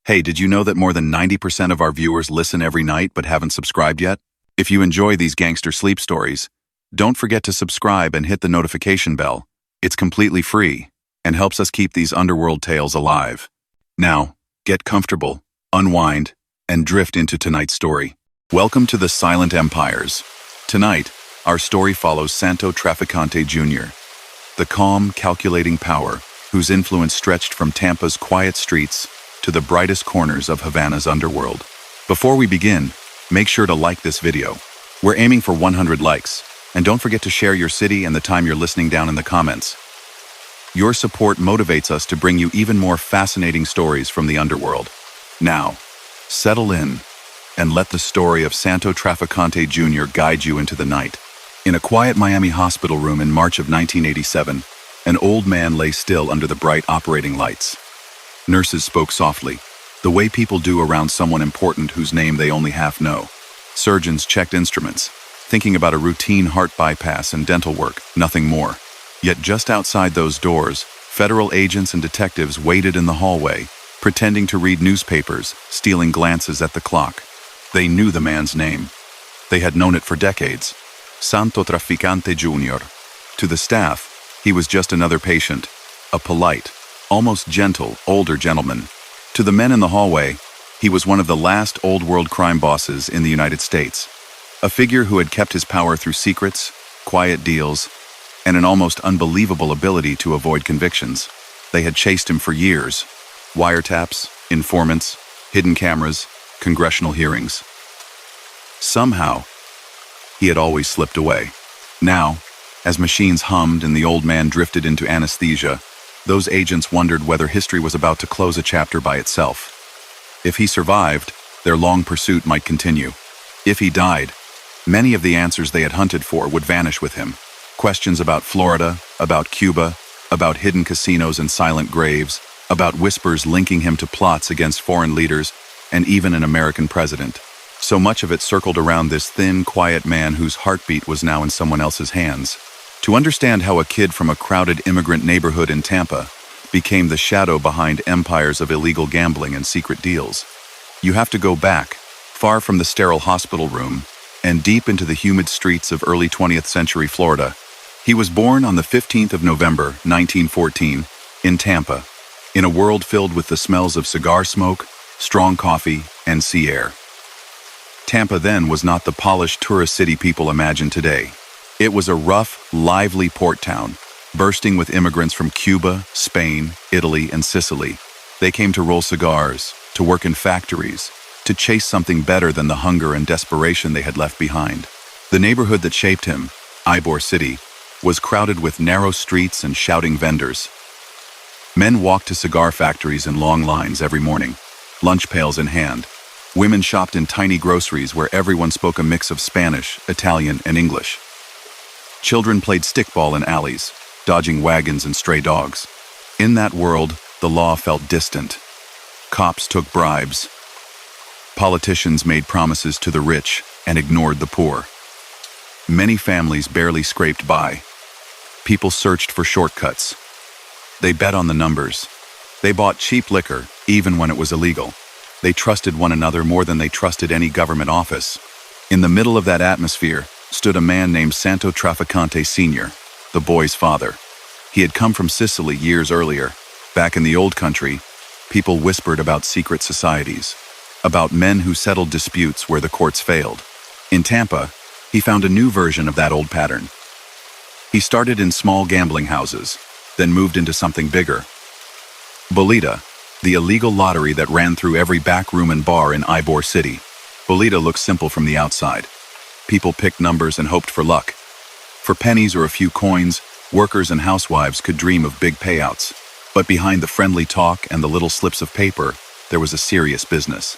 Hey, did you know that more than 90% of our viewers listen every night but haven't subscribed yet? If you enjoy these gangster sleep stories, don't forget to subscribe and hit the notification bell. It's completely free and helps us keep these underworld tales alive. Now, get comfortable, unwind, and drift into tonight's story. Welcome to the Silent Empires. Tonight, our story follows Santo Trafficante Jr., the calm, calculating power whose influence stretched from Tampa's quiet streets to the brightest corners of Havana's underworld. Before we begin, make sure to like this video. We're aiming for 100 likes, and don't forget to share your city and the time you're listening down in the comments. Your support motivates us to bring you even more fascinating stories from the underworld. Now, settle in and let the story of Santo Trafficante Jr. guide you into the night. In a quiet Miami hospital room in March of 1987, an old man lay still under the bright operating lights. Nurses spoke softly, the way people do around someone important whose name they only half know. Surgeons checked instruments, thinking about a routine heart bypass and dental work, nothing more. Yet just outside those doors, federal agents and detectives waited in the hallway, pretending to read newspapers, stealing glances at the clock. They knew the man's name. They had known it for decades. Santo Trafficante Jr. To the staff, he was just another patient, a polite, almost gentle, older gentleman. To the men in the hallway, he was one of the last old-world crime bosses in the United States. A figure who had kept his power through secrets, quiet deals, and an almost unbelievable ability to avoid convictions. They had chased him for years. Wiretaps, informants, hidden cameras, congressional hearings. Somehow, he had always slipped away. Now, as machines hummed and the old man drifted into anesthesia, those agents wondered whether history was about to close a chapter by itself. If he survived, their long pursuit might continue. If he died, many of the answers they had hunted for would vanish with him. Questions about Florida, about Cuba, about hidden casinos and silent graves, about whispers linking him to plots against foreign leaders, and even an American president. So much of it circled around this thin, quiet man whose heartbeat was now in someone else's hands. To understand how a kid from a crowded immigrant neighborhood in Tampa became the shadow behind empires of illegal gambling and secret deals, you have to go back, far from the sterile hospital room, and deep into the humid streets of early 20th century Florida. He was born on the 15th of November, 1914, in Tampa, in a world filled with the smells of cigar smoke, strong coffee, and sea air. Tampa then was not the polished tourist city people imagine today. It was a rough, lively port town, bursting with immigrants from Cuba, Spain, Italy, and Sicily. They came to roll cigars, to work in factories, to chase something better than the hunger and desperation they had left behind. The neighborhood that shaped him, Ybor City, was crowded with narrow streets and shouting vendors. Men walked to cigar factories in long lines every morning, lunch pails in hand. Women shopped in tiny groceries where everyone spoke a mix of Spanish, Italian, and English. Children played stickball in alleys, dodging wagons and stray dogs. In that world, the law felt distant. Cops took bribes. Politicians made promises to the rich and ignored the poor. Many families barely scraped by. People searched for shortcuts. They bet on the numbers. They bought cheap liquor, even when it was illegal. They trusted one another more than they trusted any government office. In the middle of that atmosphere stood a man named Santo Trafficante Sr., the boy's father. He had come from Sicily years earlier. Back in the old country, people whispered about secret societies, about men who settled disputes where the courts failed. In Tampa, he found a new version of that old pattern. He started in small gambling houses, then moved into something bigger. Bolita, the illegal lottery that ran through every back room and bar in Ybor City. Bolita looked simple from the outside. People picked numbers and hoped for luck. For pennies or a few coins, workers and housewives could dream of big payouts. But behind the friendly talk and the little slips of paper, there was a serious business.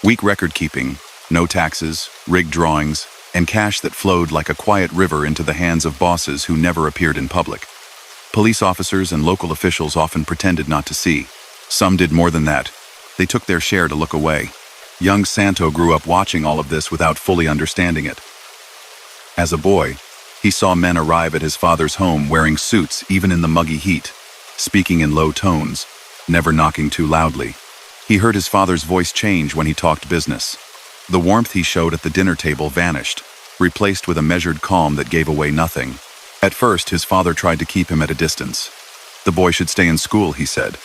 Weak record-keeping, no taxes, rigged drawings, and cash that flowed like a quiet river into the hands of bosses who never appeared in public. Police officers and local officials often pretended not to see. Some did more than that. They took their share to look away. Young Santo grew up watching all of this without fully understanding it. As a boy, he saw men arrive at his father's home wearing suits even in the muggy heat, speaking in low tones, never knocking too loudly. He heard his father's voice change when he talked business. The warmth he showed at the dinner table vanished, replaced with a measured calm that gave away nothing. At first, his father tried to keep him at a distance. The boy should stay in school, he said.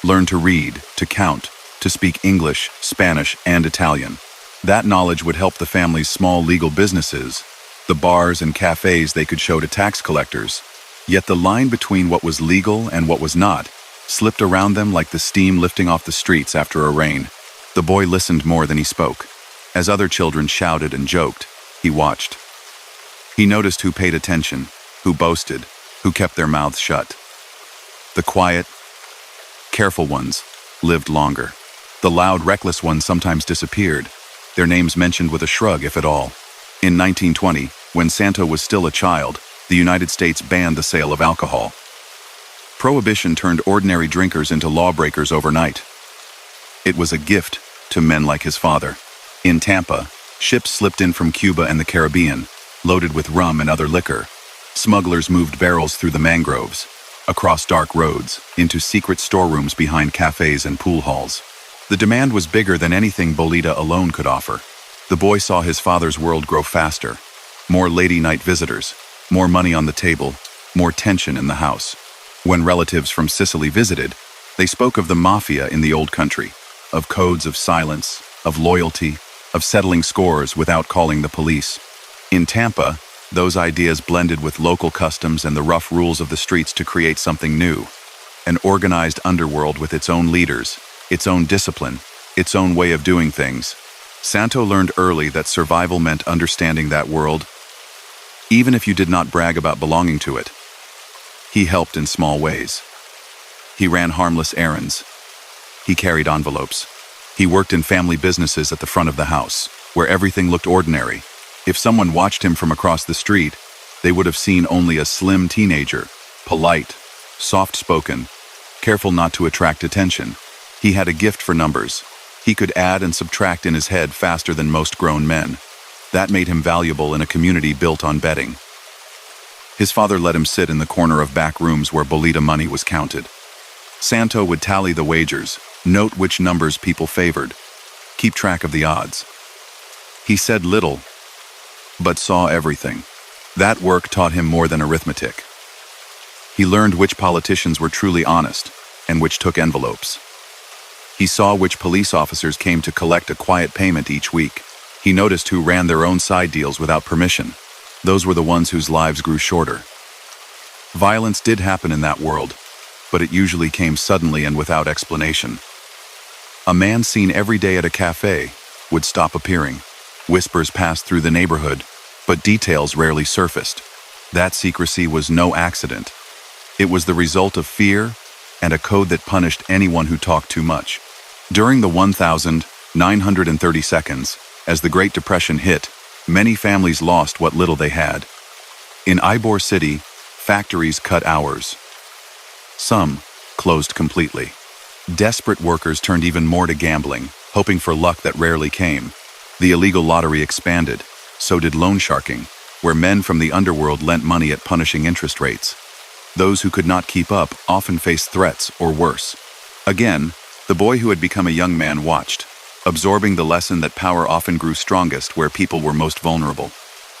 Learn to read, to count, to speak English, Spanish, and Italian. That knowledge would help the family's small legal businesses, the bars and cafes they could show to tax collectors. Yet the line between what was legal and what was not slipped around them like the steam lifting off the streets after a rain. The boy listened more than he spoke. As other children shouted and joked, he watched. He noticed who paid attention, who boasted, who kept their mouths shut. The quiet, careful ones lived longer. The loud, reckless ones sometimes disappeared, their names mentioned with a shrug, if at all. In 1920, when Santo was still a child, the United States banned the sale of alcohol. Prohibition turned ordinary drinkers into lawbreakers overnight. It was a gift to men like his father. In Tampa, ships slipped in from Cuba and the Caribbean, loaded with rum and other liquor. Smugglers moved barrels through the mangroves, across dark roads, into secret storerooms behind cafes and pool halls. The demand was bigger than anything Bolita alone could offer. The boy saw his father's world grow faster. More lady-night visitors, more money on the table, more tension in the house. When relatives from Sicily visited, they spoke of the mafia in the old country, of codes of silence, of loyalty, of settling scores without calling the police. In Tampa, those ideas blended with local customs and the rough rules of the streets to create something new. An organized underworld with its own leaders, its own discipline, its own way of doing things. Santo learned early that survival meant understanding that world, even if you did not brag about belonging to it. He helped in small ways. He ran harmless errands. He carried envelopes. He worked in family businesses at the front of the house, where everything looked ordinary. If someone watched him from across the street, they would have seen only a slim teenager, polite, soft-spoken, careful not to attract attention. He had a gift for numbers. He could add and subtract in his head faster than most grown men. That made him valuable in a community built on betting. His father let him sit in the corner of back rooms where Bolita money was counted. Santo would tally the wagers, note which numbers people favored, keep track of the odds. He said little, but saw everything. That work taught him more than arithmetic. He learned which politicians were truly honest and which took envelopes. He saw which police officers came to collect a quiet payment each week. He noticed who ran their own side deals without permission. Those were the ones whose lives grew shorter. Violence did happen in that world, but it usually came suddenly and without explanation. A man seen every day at a cafe would stop appearing. Whispers passed through the neighborhood, but details rarely surfaced. That secrecy was no accident. It was the result of fear and a code that punished anyone who talked too much. During the 1,930 seconds, as the Great Depression hit, many families lost what little they had. In Ybor City, factories cut hours. Some closed completely. Desperate workers turned even more to gambling, hoping for luck that rarely came. The illegal lottery expanded. So did loan sharking, where men from the underworld lent money at punishing interest rates. Those who could not keep up often faced threats or worse. Again, the boy who had become a young man watched, absorbing the lesson that power often grew strongest where people were most vulnerable.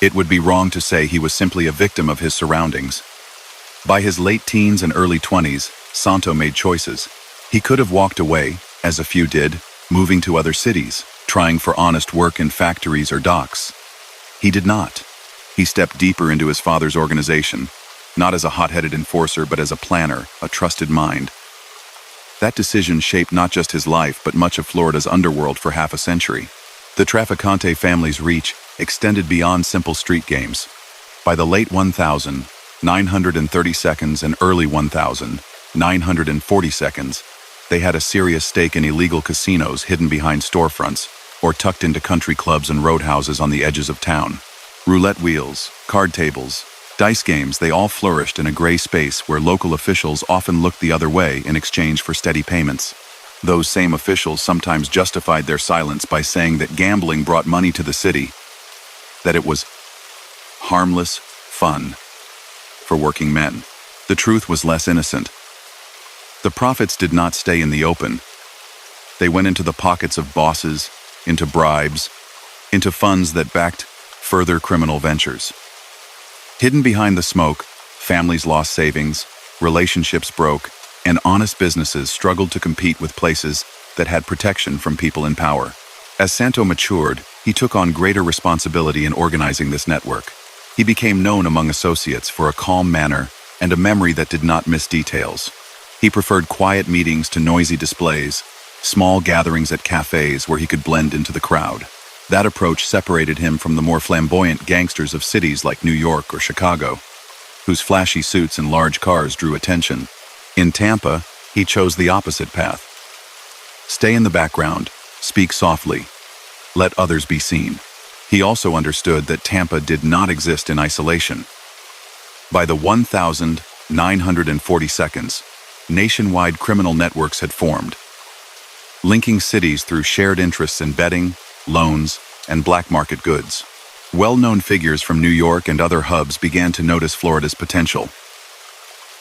It would be wrong to say he was simply a victim of his surroundings. By his late teens and early 20s, Santo made choices. He could have walked away, as a few did, moving to other cities, trying for honest work in factories or docks. He did not. He stepped deeper into his father's organization, not as a hot-headed enforcer, but as a planner, a trusted mind. That decision shaped not just his life, but much of Florida's underworld for half a century. The Trafficante family's reach extended beyond simple street games. By the late 1,930 seconds and early 1,940 seconds, they had a serious stake in illegal casinos hidden behind storefronts or tucked into country clubs and roadhouses on the edges of town. Roulette wheels, card tables, dice games, they all flourished in a gray space where local officials often looked the other way in exchange for steady payments. Those same officials sometimes justified their silence by saying that gambling brought money to the city, that it was harmless fun for working men. The truth was less innocent. The profits did not stay in the open. They went into the pockets of bosses, into bribes, into funds that backed further criminal ventures. Hidden behind the smoke, families lost savings, relationships broke, and honest businesses struggled to compete with places that had protection from people in power. As Santo matured, he took on greater responsibility in organizing this network. He became known among associates for a calm manner and a memory that did not miss details. He preferred quiet meetings to noisy displays, small gatherings at cafes where he could blend into the crowd. That approach separated him from the more flamboyant gangsters of cities like New York or Chicago, whose flashy suits and large cars drew attention. In Tampa, he chose the opposite path. Stay in the background, speak softly, let others be seen. He also understood that Tampa did not exist in isolation. By the 1940s, nationwide criminal networks had formed, linking cities through shared interests in betting, loans, and black market goods. Well-known figures from New York and other hubs began to notice Florida's potential.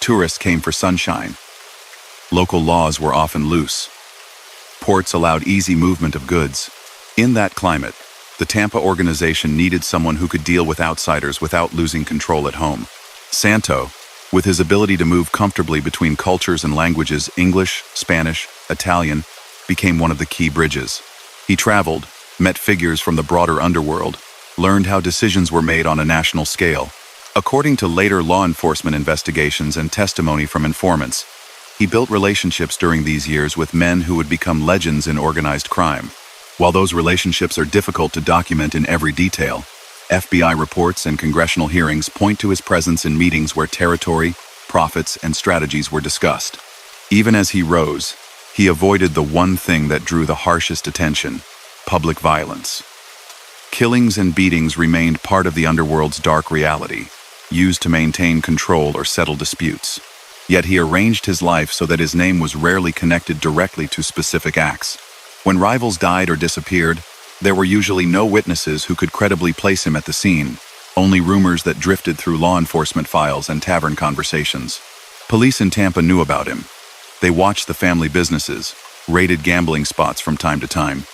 Tourists came for sunshine. Local laws were often loose. Ports allowed easy movement of goods. In that climate, the Tampa organization needed someone who could deal with outsiders without losing control at home. Santo, with his ability to move comfortably between cultures and languages, English, Spanish, Italian, became one of the key bridges. He traveled, met figures from the broader underworld, learned how decisions were made on a national scale. According to later law enforcement investigations and testimony from informants, he built relationships during these years with men who would become legends in organized crime. While those relationships are difficult to document in every detail, FBI reports and congressional hearings point to his presence in meetings where territory, profits, and strategies were discussed. Even as he rose, he avoided the one thing that drew the harshest attention: public violence. Killings and beatings remained part of the underworld's dark reality, used to maintain control or settle disputes. Yet he arranged his life so that his name was rarely connected directly to specific acts. When rivals died or disappeared, there were usually no witnesses who could credibly place him at the scene, only rumors that drifted through law enforcement files and tavern conversations. Police in Tampa knew about him. They watched the family businesses, raided gambling spots from time to time,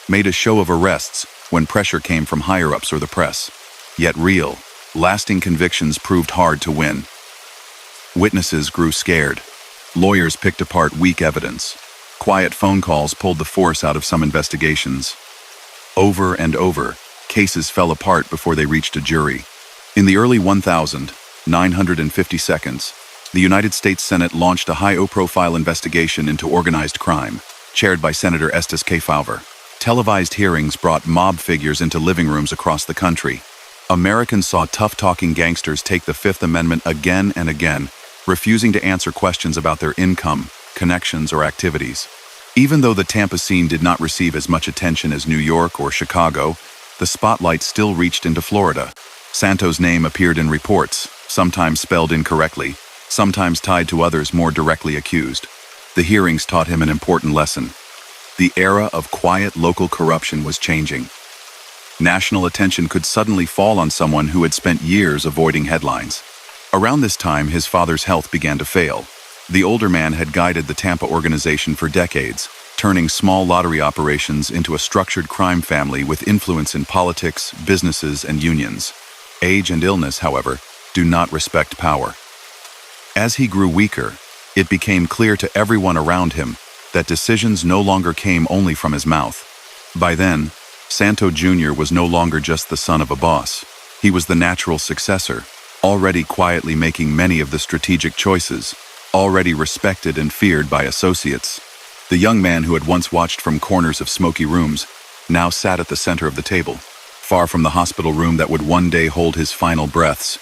made a show of arrests when pressure came from higher-ups or the press. Yet real, lasting convictions proved hard to win. Witnesses grew scared. Lawyers picked apart weak evidence. Quiet phone calls pulled the force out of some investigations. Over and over, cases fell apart before they reached a jury. In the early 1950s, the United States Senate launched a high-profile investigation into organized crime, chaired by Senator Estes K. Fowler. Televised hearings brought mob figures into living rooms across the country. Americans saw tough-talking gangsters take the Fifth Amendment again and again, refusing to answer questions about their income, connections, or activities. Even though the Tampa scene did not receive as much attention as New York or Chicago, the spotlight still reached into Florida. Santo's name appeared in reports, sometimes spelled incorrectly, sometimes tied to others more directly accused. The hearings taught him an important lesson. The era of quiet local corruption was changing. National attention could suddenly fall on someone who had spent years avoiding headlines. Around this time, his father's health began to fail. The older man had guided the Tampa organization for decades, turning small lottery operations into a structured crime family with influence in politics, businesses, and unions. Age and illness, however, do not respect power. As he grew weaker, it became clear to everyone around him that decisions no longer came only from his mouth. By then, Santo Jr. was no longer just the son of a boss. He was the natural successor, already quietly making many of the strategic choices, already respected and feared by associates. The young man who had once watched from corners of smoky rooms now sat at the center of the table, far from the hospital room that would one day hold his final breaths.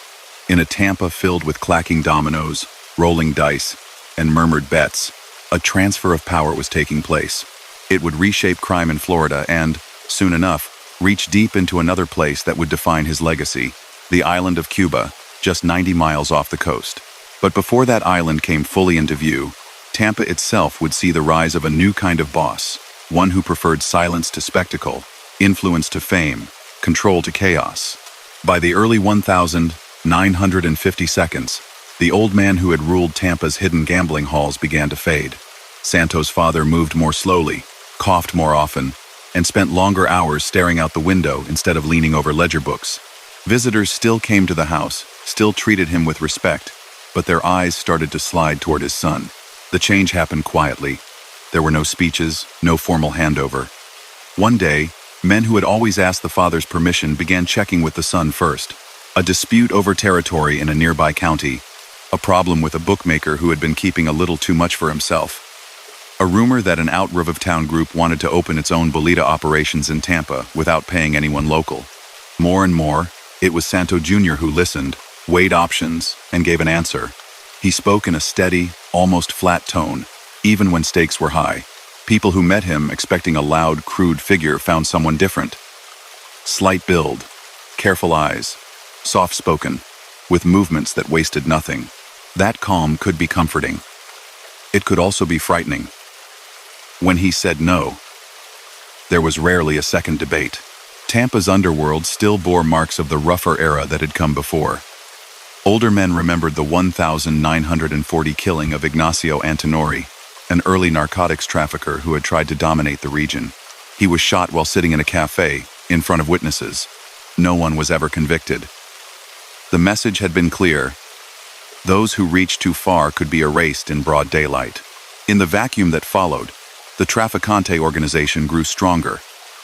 In a Tampa filled with clacking dominoes, rolling dice, and murmured bets, a transfer of power was taking place. It would reshape crime in Florida and, soon enough, reach deep into another place that would define his legacy, the island of Cuba, just 90 miles off the coast. But before that island came fully into view, Tampa itself would see the rise of a new kind of boss, one who preferred silence to spectacle, influence to fame, control to chaos. By the early 1950s, the old man who had ruled Tampa's hidden gambling halls began to fade. Santo's father moved more slowly, coughed more often, and spent longer hours staring out the window instead of leaning over ledger books. Visitors still came to the house, still treated him with respect, but their eyes started to slide toward his son. The change happened quietly. There were no speeches, no formal handover. One day, men who had always asked the father's permission began checking with the son first. A dispute over territory in a nearby county, a problem with a bookmaker who had been keeping a little too much for himself, a rumor that an out-of-town group wanted to open its own bolita operations in Tampa without paying anyone local. More and more, it was Santo Jr. who listened, weighed options, and gave an answer. He spoke in a steady, almost flat tone, even when stakes were high. People who met him expecting a loud, crude figure found someone different. Slight build, careful eyes, soft-spoken, with movements that wasted nothing. That calm could be comforting. It could also be frightening. When he said no, there was rarely a second debate. Tampa's underworld still bore marks of the rougher era that had come before. Older men remembered the 1,940 killing of Ignacio Antinori, an early narcotics trafficker who had tried to dominate the region. He was shot while sitting in a cafe, in front of witnesses. No one was ever convicted. The message had been clear. Those who reached too far could be erased in broad daylight. In the vacuum that followed, the Trafficante organization grew stronger,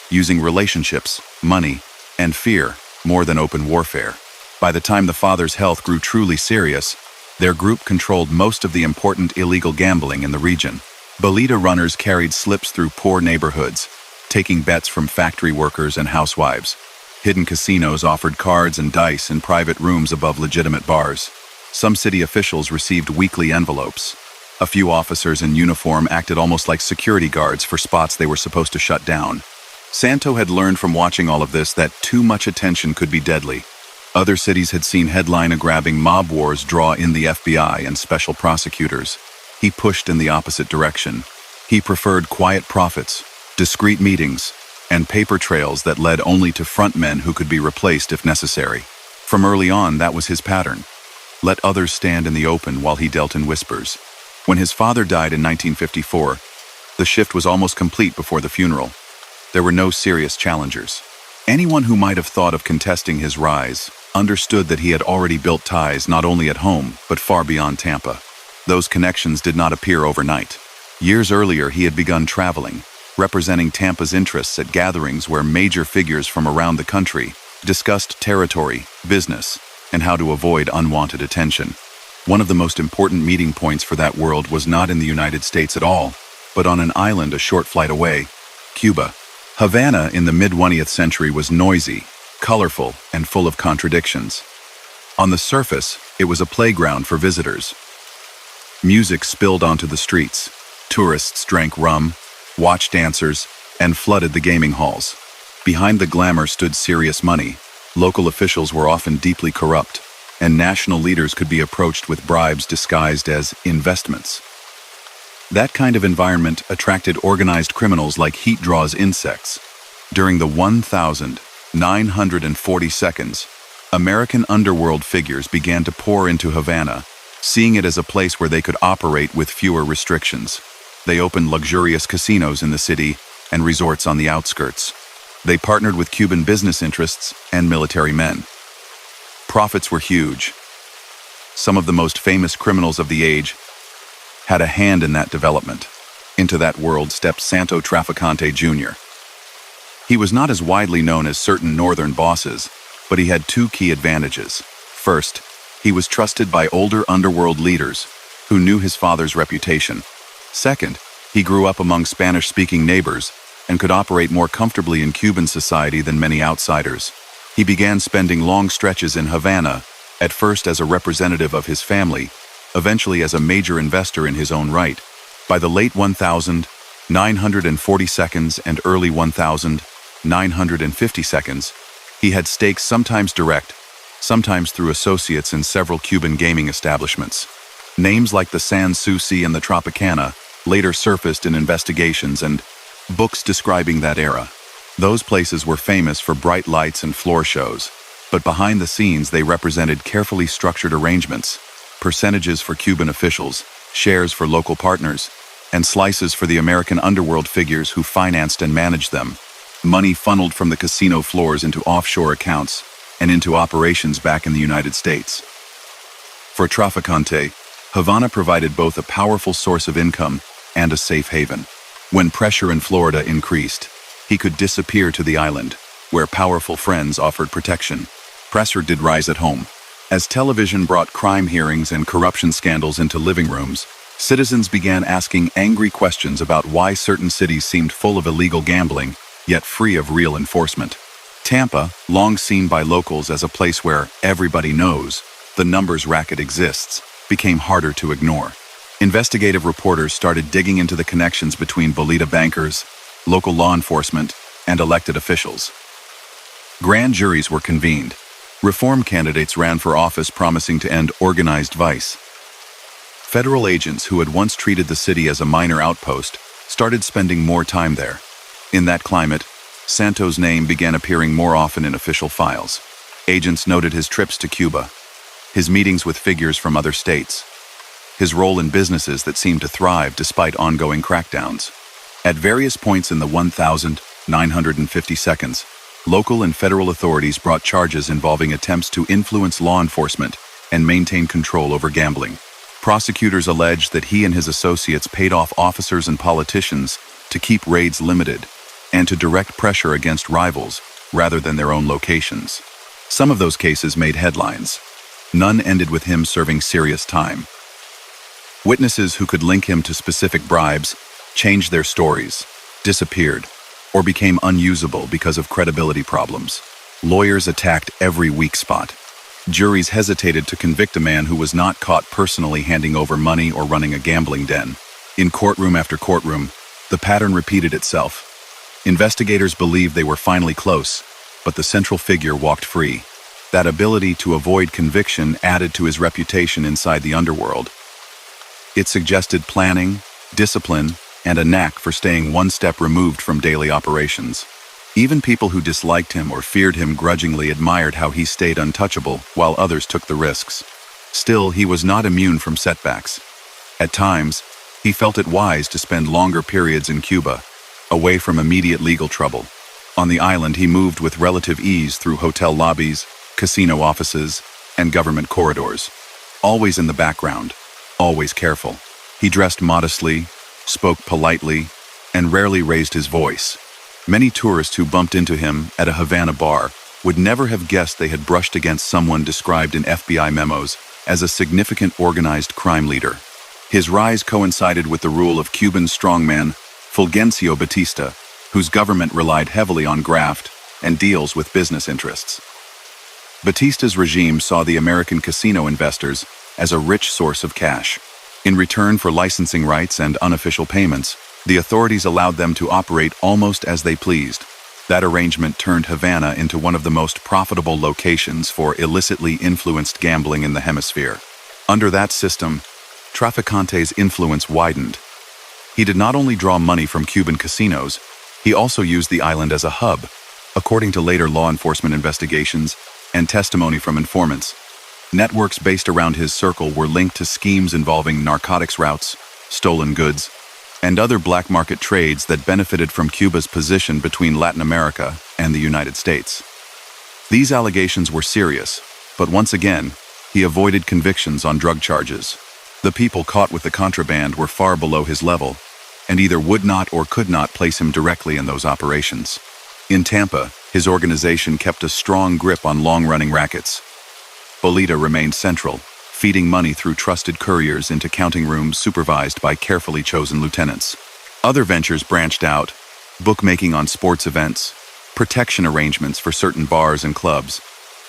using relationships, money, and fear more than open warfare. By the time the father's health grew truly serious, their group controlled most of the important illegal gambling in the region. Bolita runners carried slips through poor neighborhoods, taking bets from factory workers and housewives. Hidden casinos offered cards and dice in private rooms above legitimate bars. Some city officials received weekly envelopes. A few officers in uniform acted almost like security guards for spots they were supposed to shut down. Santo had learned from watching all of this that too much attention could be deadly. Other cities had seen headline-grabbing mob wars draw in the FBI and special prosecutors. He pushed in the opposite direction. He preferred quiet profits, discreet meetings, and paper trails that led only to frontmen who could be replaced if necessary. From early on, that was his pattern. Let others stand in the open while he dealt in whispers. When his father died in 1954, the shift was almost complete before the funeral. There were no serious challengers. Anyone who might have thought of contesting his rise understood that he had already built ties not only at home, but far beyond Tampa. Those connections did not appear overnight. Years earlier, he had begun traveling, representing Tampa's interests at gatherings where major figures from around the country discussed territory, business, and how to avoid unwanted attention. One of the most important meeting points for that world was not in the United States at all, but on an island a short flight away, Cuba. Havana in the mid-20th century was noisy, colorful, and full of contradictions. On the surface, it was a playground for visitors. Music spilled onto the streets. Tourists drank rum, watched dancers, and flooded the gaming halls. Behind the glamour stood serious money. Local officials were often deeply corrupt, and national leaders could be approached with bribes disguised as investments. That kind of environment attracted organized criminals like heat draws insects. During the 1,940 seconds, American underworld figures began to pour into Havana, seeing it as a place where they could operate with fewer restrictions. They opened luxurious casinos in the city and resorts on the outskirts. They partnered with Cuban business interests and military men. Profits were huge. Some of the most famous criminals of the age had a hand in that development. Into that world stepped Santo Trafficante Jr. He was not as widely known as certain northern bosses, but he had two key advantages. First, he was trusted by older underworld leaders who knew his father's reputation. Second, he grew up among Spanish-speaking neighbors and could operate more comfortably in Cuban society than many outsiders. He began spending long stretches in Havana, at first as a representative of his family, eventually as a major investor in his own right. By the late 1,940 seconds and early 1,950 seconds, he had stakes sometimes direct, sometimes through associates in several Cuban gaming establishments. Names like the San Souci and the Tropicana later surfaced in investigations and books describing that era. Those places were famous for bright lights and floor shows, but behind the scenes they represented carefully structured arrangements, percentages for Cuban officials, shares for local partners, and slices for the American underworld figures who financed and managed them. Money funneled from the casino floors into offshore accounts and into operations back in the United States. For Trafficante, Havana provided both a powerful source of income and a safe haven. When pressure in Florida increased, he could disappear to the island, where powerful friends offered protection. Pressure did rise at home. As television brought crime hearings and corruption scandals into living rooms, citizens began asking angry questions about why certain cities seemed full of illegal gambling, yet free of real enforcement. Tampa, long seen by locals as a place where everybody knows the numbers racket exists, became harder to ignore. Investigative reporters started digging into the connections between Bolita bankers, local law enforcement, and elected officials. Grand juries were convened. Reform candidates ran for office promising to end organized vice. Federal agents who had once treated the city as a minor outpost started spending more time there. In that climate, Santo's name began appearing more often in official files. Agents noted his trips to Cuba, his meetings with figures from other states, his role in businesses that seemed to thrive despite ongoing crackdowns. At various points in the 1,950 seconds, local and federal authorities brought charges involving attempts to influence law enforcement and maintain control over gambling. Prosecutors alleged that he and his associates paid off officers and politicians to keep raids limited and to direct pressure against rivals rather than their own locations. Some of those cases made headlines. None ended with him serving serious time. Witnesses who could link him to specific bribes changed their stories, disappeared, or became unusable because of credibility problems. Lawyers attacked every weak spot. Juries hesitated to convict a man who was not caught personally handing over money or running a gambling den. In courtroom after courtroom, the pattern repeated itself. Investigators believed they were finally close, but the central figure walked free. That ability to avoid conviction added to his reputation inside the underworld. It suggested planning, discipline, and a knack for staying one step removed from daily operations. Even people who disliked him or feared him grudgingly admired how he stayed untouchable while others took the risks. Still, he was not immune from setbacks. At times, he felt it wise to spend longer periods in Cuba, away from immediate legal trouble. On the island, he moved with relative ease through hotel lobbies, casino offices, and government corridors. Always in the background, always careful. He dressed modestly, spoke politely, and rarely raised his voice. Many tourists who bumped into him at a Havana bar would never have guessed they had brushed against someone described in FBI memos as a significant organized crime leader. His rise coincided with the rule of Cuban strongman Fulgencio Batista, whose government relied heavily on graft and deals with business interests. Batista's regime saw the American casino investors as a rich source of cash. In return for licensing rights and unofficial payments, the authorities allowed them to operate almost as they pleased. That arrangement turned Havana into one of the most profitable locations for illicitly influenced gambling in the hemisphere. Under that system, Trafficante's influence widened. He did not only draw money from Cuban casinos, he also used the island as a hub. According to later law enforcement investigations and testimony from informants, networks based around his circle were linked to schemes involving narcotics routes, stolen goods, and other black market trades that benefited from Cuba's position between Latin America and the United States. These allegations were serious, but once again, he avoided convictions on drug charges. The people caught with the contraband were far below his level, and either would not or could not place him directly in those operations. In Tampa, his organization kept a strong grip on long-running rackets. Bolita remained central, feeding money through trusted couriers into counting rooms supervised by carefully chosen lieutenants. Other ventures branched out, bookmaking on sports events, protection arrangements for certain bars and clubs,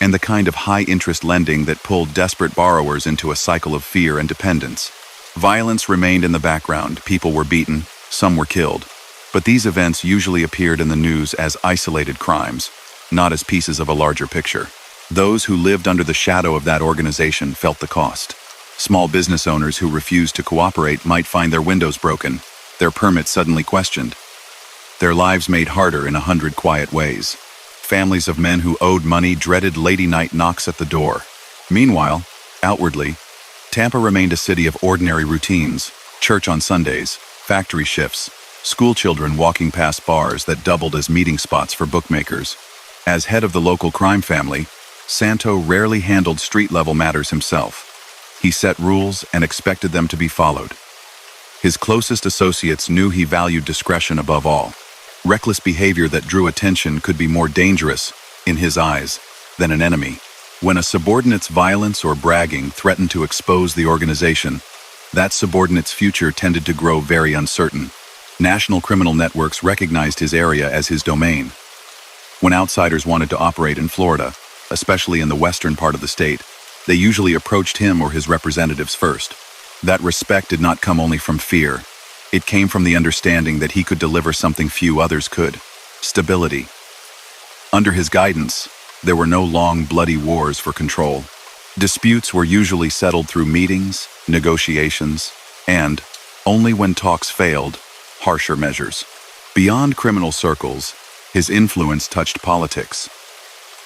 and the kind of high-interest lending that pulled desperate borrowers into a cycle of fear and dependence. Violence remained in the background. People were beaten, some were killed. But these events usually appeared in the news as isolated crimes, not as pieces of a larger picture. Those who lived under the shadow of that organization felt the cost. Small business owners who refused to cooperate might find their windows broken, their permits suddenly questioned, their lives made harder in 100 quiet ways. Families of men who owed money dreaded late-night knocks at the door. Meanwhile, outwardly, Tampa remained a city of ordinary routines: church on Sundays, factory shifts, schoolchildren walking past bars that doubled as meeting spots for bookmakers. As head of the local crime family, Santo rarely handled street-level matters himself. He set rules and expected them to be followed. His closest associates knew he valued discretion above all. Reckless behavior that drew attention could be more dangerous, in his eyes, than an enemy. When a subordinate's violence or bragging threatened to expose the organization, that subordinate's future tended to grow very uncertain. National criminal networks recognized his area as his domain. When outsiders wanted to operate in Florida, especially in the western part of the state, they usually approached him or his representatives first. That respect did not come only from fear. It came from the understanding that he could deliver something few others could: stability. Under his guidance, there were no long, bloody wars for control. Disputes were usually settled through meetings, negotiations, and, only when talks failed, harsher measures. Beyond criminal circles, his influence touched politics.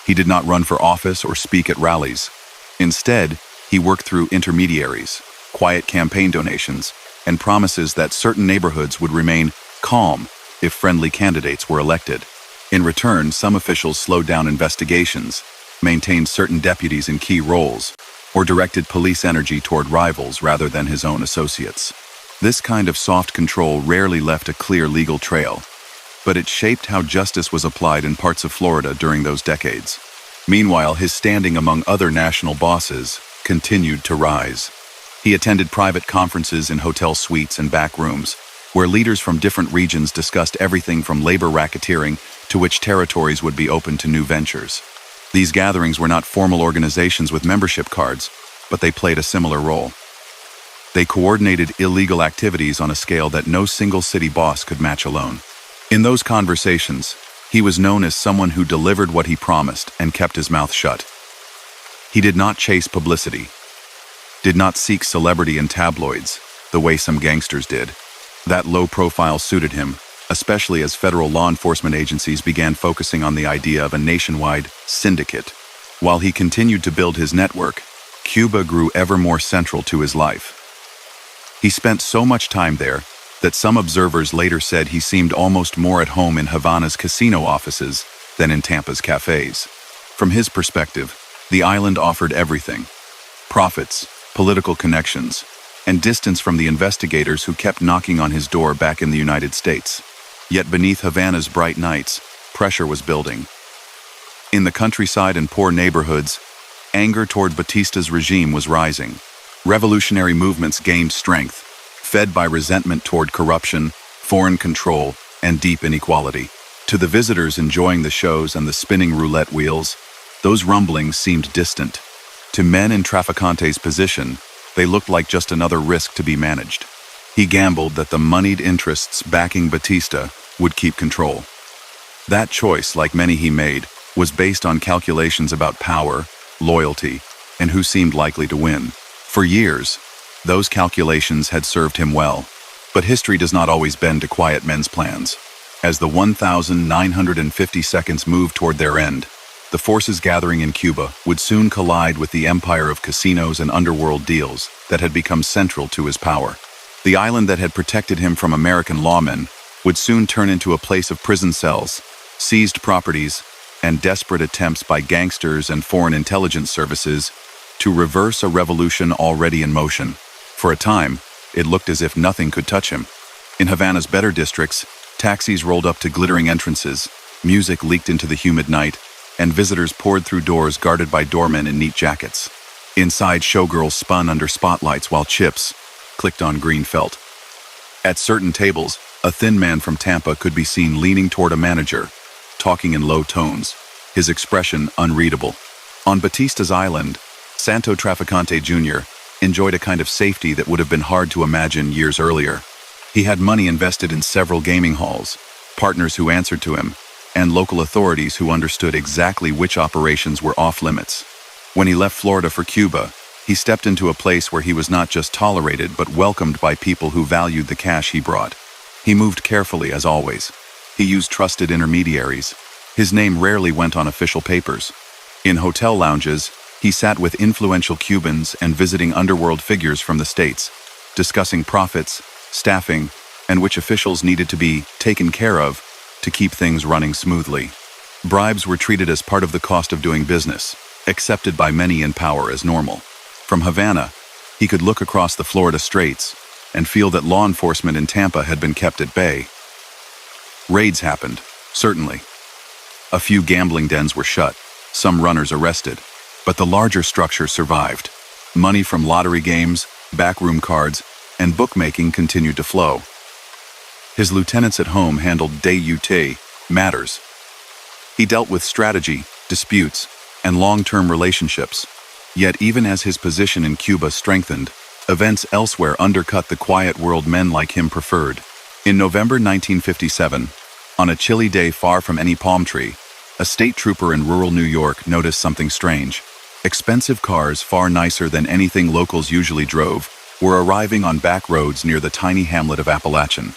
He did not run for office or speak at rallies. Instead, he worked through intermediaries, quiet campaign donations, and promises that certain neighborhoods would remain calm if friendly candidates were elected. In return, some officials slowed down investigations, maintained certain deputies in key roles, or directed police energy toward rivals rather than his own associates. This kind of soft control rarely left a clear legal trail, but it shaped how justice was applied in parts of Florida during those decades. Meanwhile, his standing among other national bosses continued to rise. He attended private conferences in hotel suites and back rooms, where leaders from different regions discussed everything from labor racketeering to which territories would be open to new ventures. These gatherings were not formal organizations with membership cards, but they played a similar role. They coordinated illegal activities on a scale that no single city boss could match alone. In those conversations, he was known as someone who delivered what he promised and kept his mouth shut. He did not chase publicity, did not seek celebrity in tabloids, the way some gangsters did. That low profile suited him, especially as federal law enforcement agencies began focusing on the idea of a nationwide syndicate. While he continued to build his network, Cuba grew ever more central to his life. He spent so much time there that some observers later said he seemed almost more at home in Havana's casino offices than in Tampa's cafes. From his perspective, the island offered everything: profits, political connections, and distance from the investigators who kept knocking on his door back in the United States. Yet beneath Havana's bright nights, pressure was building. In the countryside and poor neighborhoods, anger toward Batista's regime was rising. Revolutionary movements gained strength, fed by resentment toward corruption, foreign control, and deep inequality. To the visitors enjoying the shows and the spinning roulette wheels, those rumblings seemed distant. To men in Trafficante's position, they looked like just another risk to be managed. He gambled that the moneyed interests backing Batista would keep control. That choice, like many he made, was based on calculations about power, loyalty, and who seemed likely to win. For years, those calculations had served him well. But history does not always bend to quiet men's plans. As the 1,950 seconds moved toward their end, the forces gathering in Cuba would soon collide with the empire of casinos and underworld deals that had become central to his power. The island that had protected him from American lawmen would soon turn into a place of prison cells, seized properties, and desperate attempts by gangsters and foreign intelligence services to reverse a revolution already in motion. For a time, it looked as if nothing could touch him. In Havana's better districts, taxis rolled up to glittering entrances, music leaked into the humid night, and visitors poured through doors guarded by doormen in neat jackets. Inside, showgirls spun under spotlights while chips clicked on green felt. At certain tables, a thin man from Tampa could be seen leaning toward a manager, talking in low tones, his expression unreadable. On Batista's island, Santo Trafficante Jr. enjoyed a kind of safety that would have been hard to imagine years earlier. He had money invested in several gaming halls, partners who answered to him, and local authorities who understood exactly which operations were off-limits. When he left Florida for Cuba, he stepped into a place where he was not just tolerated but welcomed by people who valued the cash he brought. He moved carefully, as always. He used trusted intermediaries. His name rarely went on official papers. In hotel lounges, he sat with influential Cubans and visiting underworld figures from the States, discussing profits, staffing, and which officials needed to be taken care of to keep things running smoothly. Bribes were treated as part of the cost of doing business, accepted by many in power as normal. From Havana, he could look across the Florida Straits and feel that law enforcement in Tampa had been kept at bay. Raids happened, certainly. A few gambling dens were shut, some runners arrested, but the larger structure survived. Money from lottery games, backroom cards, and bookmaking continued to flow. His lieutenants at home handled day-to-day matters. He dealt with strategy, disputes, and long-term relationships. Yet even as his position in Cuba strengthened, events elsewhere undercut the quiet world men like him preferred. In November 1957, on a chilly day far from any palm tree, a state trooper in rural New York noticed something strange. Expensive cars, far nicer than anything locals usually drove, were arriving on back roads near the tiny hamlet of Appalachian.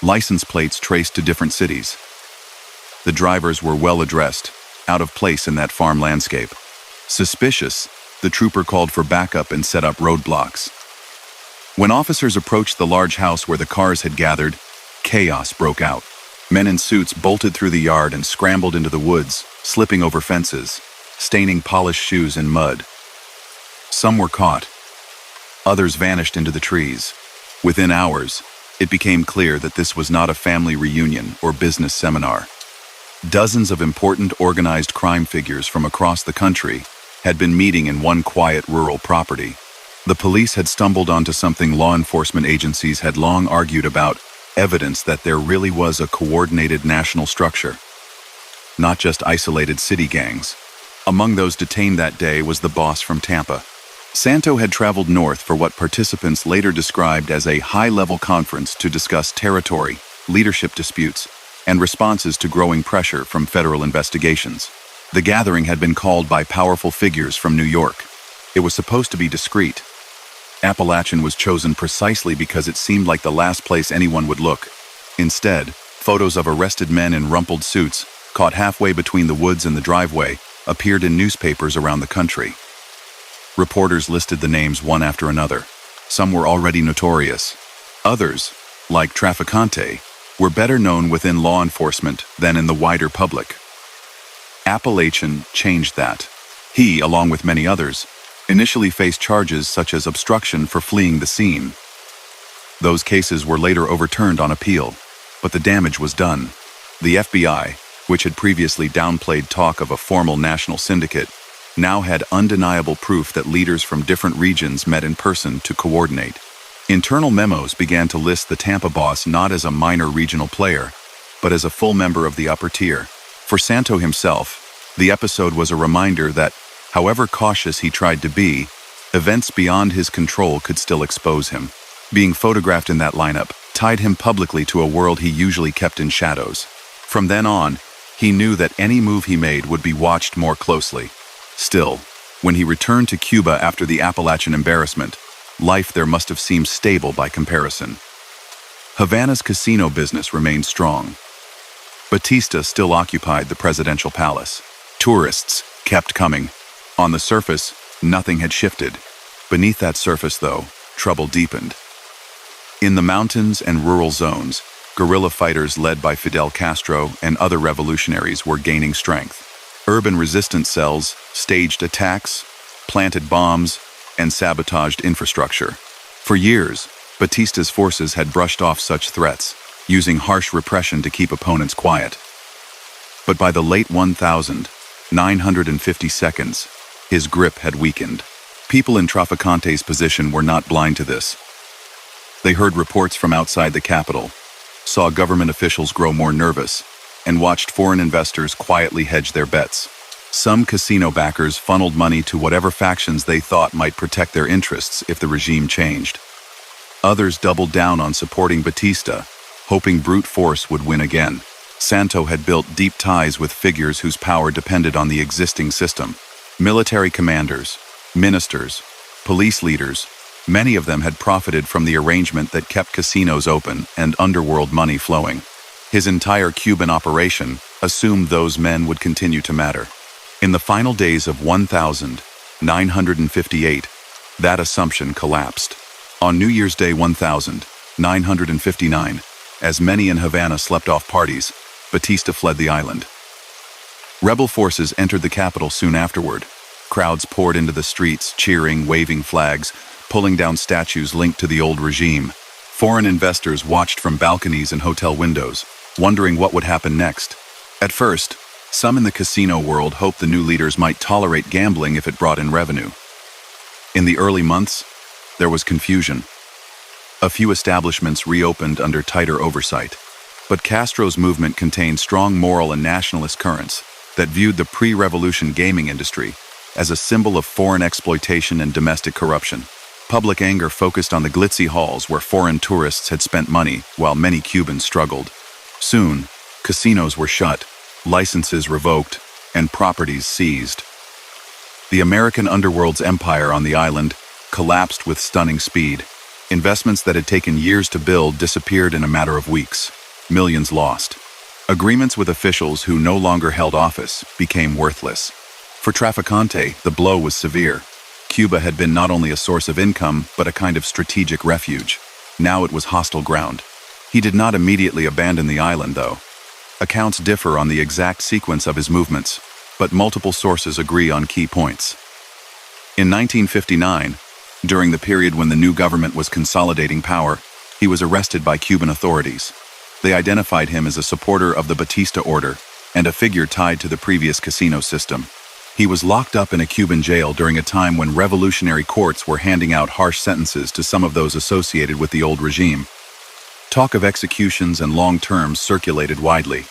License plates traced to different cities. The drivers were well-addressed, out of place in that farm landscape. Suspicious, the trooper called for backup and set up roadblocks. When officers approached the large house where the cars had gathered, chaos broke out. Men in suits bolted through the yard and scrambled into the woods, slipping over fences, staining polished shoes in mud. Some were caught. Others vanished into the trees. Within hours, it became clear that this was not a family reunion or business seminar. Dozens of important organized crime figures from across the country had been meeting in one quiet rural property. The police had stumbled onto something law enforcement agencies had long argued about: evidence that there really was a coordinated national structure, not just isolated city gangs. Among those detained that day was the boss from Tampa. Santo had traveled north for what participants later described as a high-level conference to discuss territory, leadership disputes, and responses to growing pressure from federal investigations. The gathering had been called by powerful figures from New York. It was supposed to be discreet. Appalachian was chosen precisely because it seemed like the last place anyone would look. Instead, photos of arrested men in rumpled suits, caught halfway between the woods and the driveway, appeared in newspapers around the country. Reporters listed the names one after another. Some were already notorious. Others, like Trafficante, were better known within law enforcement than in the wider public. Appalachian changed that. He, along with many others, initially faced charges such as obstruction for fleeing the scene. Those cases were later overturned on appeal, but the damage was done. The FBI, which had previously downplayed talk of a formal national syndicate, now had undeniable proof that leaders from different regions met in person to coordinate. Internal memos began to list the Tampa boss not as a minor regional player, but as a full member of the upper tier. For Santo himself, the episode was a reminder that, however cautious he tried to be, events beyond his control could still expose him. Being photographed in that lineup tied him publicly to a world he usually kept in shadows. From then on, he knew that any move he made would be watched more closely. Still, when he returned to Cuba after the Appalachian embarrassment, life there must have seemed stable by comparison. Havana's casino business remained strong. Batista still occupied the presidential palace. Tourists kept coming. On the surface, nothing had shifted. Beneath that surface, though, trouble deepened. In the mountains and rural zones, guerrilla fighters led by Fidel Castro and other revolutionaries were gaining strength. Urban resistance cells staged attacks, planted bombs, and sabotaged infrastructure. For years, Batista's forces had brushed off such threats, using harsh repression to keep opponents quiet. But by the late 1952, his grip had weakened. People in Trafficante's position were not blind to this. They heard reports from outside the capital, saw government officials grow more nervous, and watched foreign investors quietly hedge their bets. Some casino backers funneled money to whatever factions they thought might protect their interests if the regime changed. Others doubled down on supporting Batista, hoping brute force would win again. Santo had built deep ties with figures whose power depended on the existing system. Military commanders, ministers, police leaders, many of them had profited from the arrangement that kept casinos open and underworld money flowing. His entire Cuban operation assumed those men would continue to matter. In the final days of 1958, that assumption collapsed. On New Year's Day 1959, As many in Havana slept off parties, Batista fled the island. Rebel forces entered the capital soon afterward. Crowds poured into the streets, cheering, waving flags, pulling down statues linked to the old regime. Foreign investors watched from balconies and hotel windows, wondering what would happen next. At first, some in the casino world hoped the new leaders might tolerate gambling if it brought in revenue. In the early months, there was confusion. A few establishments reopened under tighter oversight. But Castro's movement contained strong moral and nationalist currents that viewed the pre-revolution gaming industry as a symbol of foreign exploitation and domestic corruption. Public anger focused on the glitzy halls where foreign tourists had spent money while many Cubans struggled. Soon, casinos were shut, licenses revoked, and properties seized. The American underworld's empire on the island collapsed with stunning speed. Investments that had taken years to build disappeared in a matter of weeks. Millions lost. Agreements with officials who no longer held office became worthless. For Trafficante, the blow was severe. Cuba had been not only a source of income, but a kind of strategic refuge. Now it was hostile ground. He did not immediately abandon the island, though. Accounts differ on the exact sequence of his movements, but multiple sources agree on key points. In 1959, during the period when the new government was consolidating power, he was arrested by Cuban authorities. They identified him as a supporter of the Batista order and a figure tied to the previous casino system. He was locked up in a Cuban jail during a time when revolutionary courts were handing out harsh sentences to some of those associated with the old regime. Talk of executions and long terms circulated widely.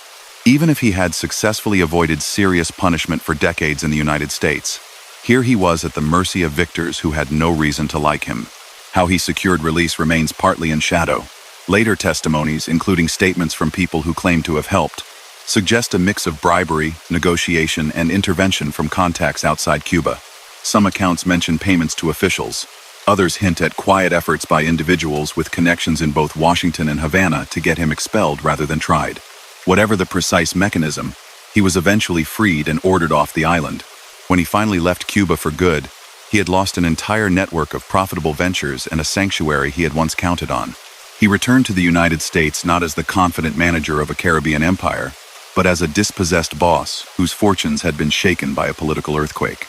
Even if he had successfully avoided serious punishment for decades in the United States, here he was at the mercy of victors who had no reason to like him. How he secured release remains partly in shadow. Later testimonies, including statements from people who claim to have helped, suggest a mix of bribery, negotiation, and intervention from contacts outside Cuba. Some accounts mention payments to officials. Others hint at quiet efforts by individuals with connections in both Washington and Havana to get him expelled rather than tried. Whatever the precise mechanism, he was eventually freed and ordered off the island. When he finally left Cuba for good, he had lost an entire network of profitable ventures and a sanctuary he had once counted on. He returned to the United States not as the confident manager of a Caribbean empire, but as a dispossessed boss whose fortunes had been shaken by a political earthquake.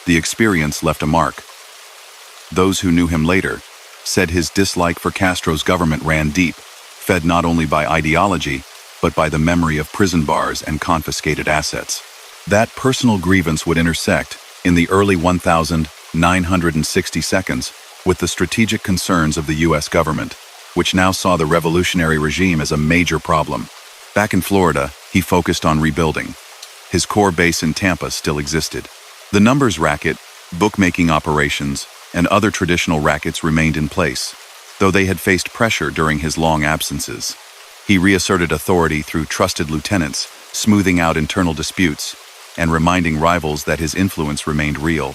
The experience left a mark. Those who knew him later said his dislike for Castro's government ran deep, fed not only by ideology, but by the memory of prison bars and confiscated assets. That personal grievance would intersect, in the early 1960 seconds, with the strategic concerns of the U.S. government, which now saw the revolutionary regime as a major problem. Back in Florida, he focused on rebuilding. His core base in Tampa still existed. The numbers racket, bookmaking operations, and other traditional rackets remained in place, though they had faced pressure during his long absences. He reasserted authority through trusted lieutenants, smoothing out internal disputes, and reminding rivals that his influence remained real.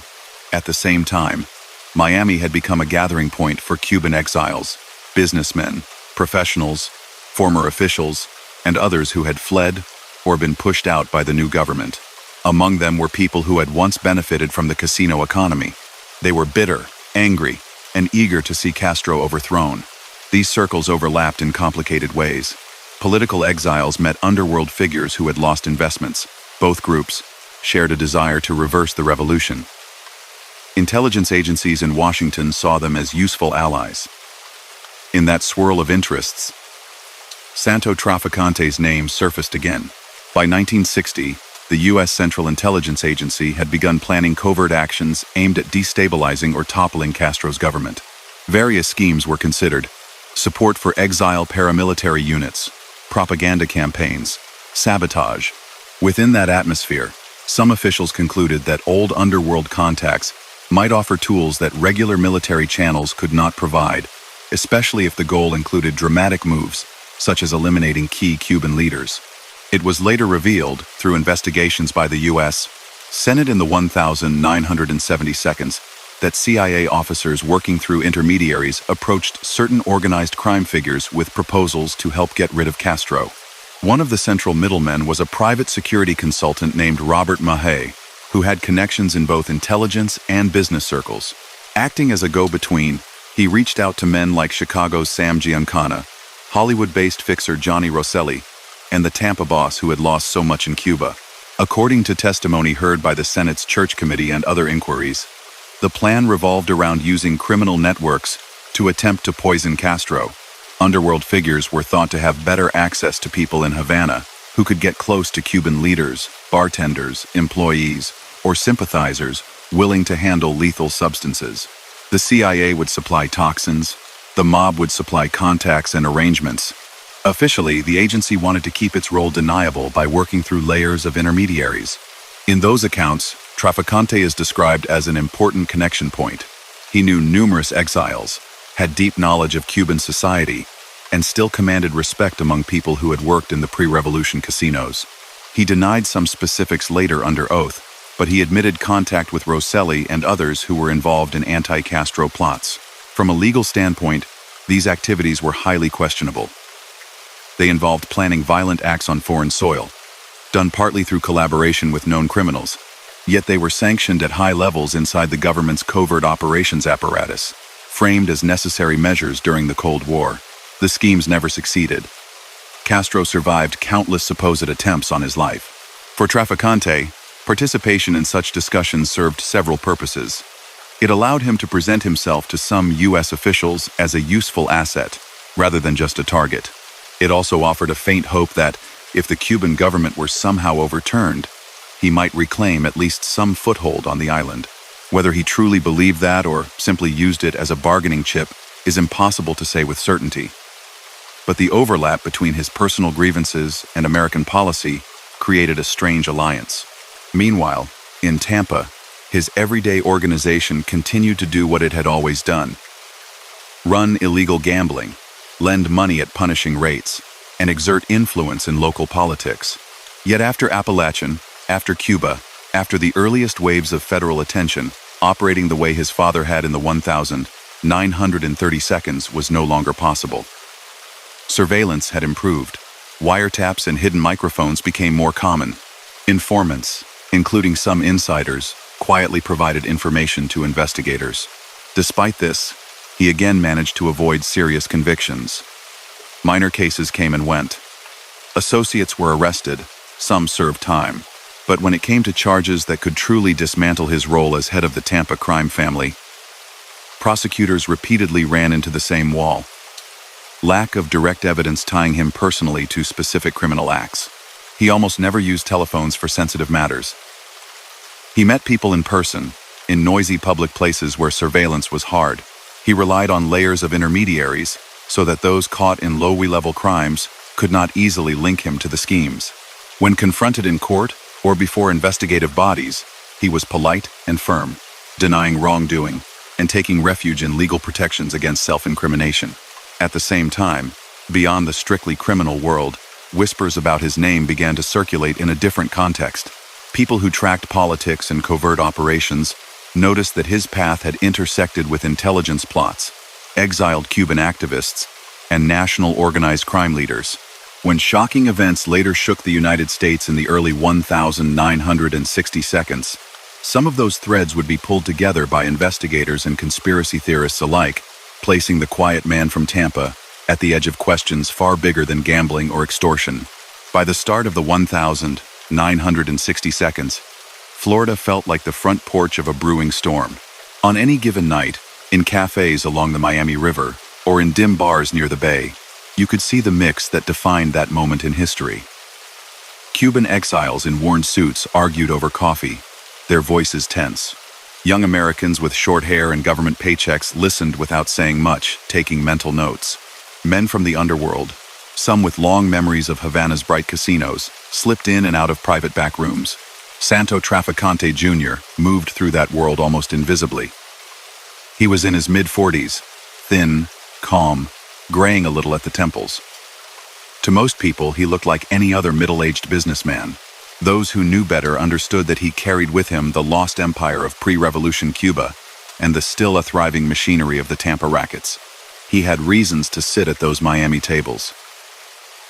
At the same time, Miami had become a gathering point for Cuban exiles, businessmen, professionals, former officials, and others who had fled or been pushed out by the new government. Among them were people who had once benefited from the casino economy. They were bitter, angry, and eager to see Castro overthrown. These circles overlapped in complicated ways. Political exiles met underworld figures who had lost investments. Both groups shared a desire to reverse the revolution. Intelligence agencies in Washington saw them as useful allies. In that swirl of interests, Santo Trafficante's name surfaced again. By 1960, the U.S. Central Intelligence Agency had begun planning covert actions aimed at destabilizing or toppling Castro's government. Various schemes were considered: support for exile paramilitary units, propaganda campaigns, sabotage. Within that atmosphere, some officials concluded that old underworld contacts might offer tools that regular military channels could not provide, especially if the goal included dramatic moves, such as eliminating key Cuban leaders. It was later revealed, through investigations by the U.S. Senate in the 1970 seconds, that CIA officers working through intermediaries approached certain organized crime figures with proposals to help get rid of Castro. One of the central middlemen was a private security consultant named Robert Mahay, who had connections in both intelligence and business circles. Acting as a go-between, he reached out to men like Chicago's Sam Giancana, Hollywood-based fixer Johnny Rosselli, and the Tampa boss who had lost so much in Cuba. According to testimony heard by the Senate's Church Committee and other inquiries, the plan revolved around using criminal networks to attempt to poison Castro. Underworld figures were thought to have better access to people in Havana who could get close to Cuban leaders, bartenders, employees, or sympathizers willing to handle lethal substances. The CIA would supply toxins, the mob would supply contacts and arrangements. Officially, the agency wanted to keep its role deniable by working through layers of intermediaries. In those accounts, Trafficante is described as an important connection point. He knew numerous exiles, had deep knowledge of Cuban society, and still commanded respect among people who had worked in the pre-revolution casinos. He denied some specifics later under oath, but he admitted contact with Rosselli and others who were involved in anti-Castro plots. From a legal standpoint, these activities were highly questionable. They involved planning violent acts on foreign soil, done partly through collaboration with known criminals, yet they were sanctioned at high levels inside the government's covert operations apparatus, framed as necessary measures during the Cold War. The schemes never succeeded. Castro survived countless supposed attempts on his life. For Trafficante, participation in such discussions served several purposes. It allowed him to present himself to some U.S. officials as a useful asset, rather than just a target. It also offered a faint hope that, if the Cuban government were somehow overturned, he might reclaim at least some foothold on the island. Whether he truly believed that or simply used it as a bargaining chip is impossible to say with certainty. But the overlap between his personal grievances and American policy created a strange alliance. Meanwhile, in Tampa, his everyday organization continued to do what it had always done: run illegal gambling, lend money at punishing rates, and exert influence in local politics. Yet after Appalachian, after Cuba, after the earliest waves of federal attention, operating the way his father had in the 1,930 seconds was no longer possible. Surveillance had improved. Wiretaps and hidden microphones became more common. Informants, including some insiders, quietly provided information to investigators. Despite this, he again managed to avoid serious convictions. Minor cases came and went. Associates were arrested, some served time. But when it came to charges that could truly dismantle his role as head of the Tampa crime family, prosecutors repeatedly ran into the same wall. Lack of direct evidence tying him personally to specific criminal acts. He almost never used telephones for sensitive matters. He met people in person, in noisy public places where surveillance was hard. He relied on layers of intermediaries so that those caught in low-level crimes could not easily link him to the schemes. When confronted in court or before investigative bodies, he was polite and firm, denying wrongdoing and taking refuge in legal protections against self-incrimination. At the same time, beyond the strictly criminal world, whispers about his name began to circulate in a different context. People who tracked politics and covert operations noticed that his path had intersected with intelligence plots, exiled Cuban activists, and national organized crime leaders. When shocking events later shook the United States in the early 1960 seconds, some of those threads would be pulled together by investigators and conspiracy theorists alike, placing the quiet man from Tampa at the edge of questions far bigger than gambling or extortion. By the start of the 1960 seconds, Florida felt like the front porch of a brewing storm. On any given night, in cafes along the Miami River, or in dim bars near the bay, you could see the mix that defined that moment in history. Cuban exiles in worn suits argued over coffee, their voices tense. Young Americans with short hair and government paychecks listened without saying much, taking mental notes. Men from the underworld, some with long memories of Havana's bright casinos, slipped in and out of private back rooms. Santo Trafficante Jr. moved through that world almost invisibly. He was in his mid-40s, thin, calm, graying a little at the temples. To most people, he looked like any other middle-aged businessman. Those who knew better understood that he carried with him the lost empire of pre-revolution Cuba and the still a thriving machinery of the Tampa rackets. He had reasons to sit at those Miami tables.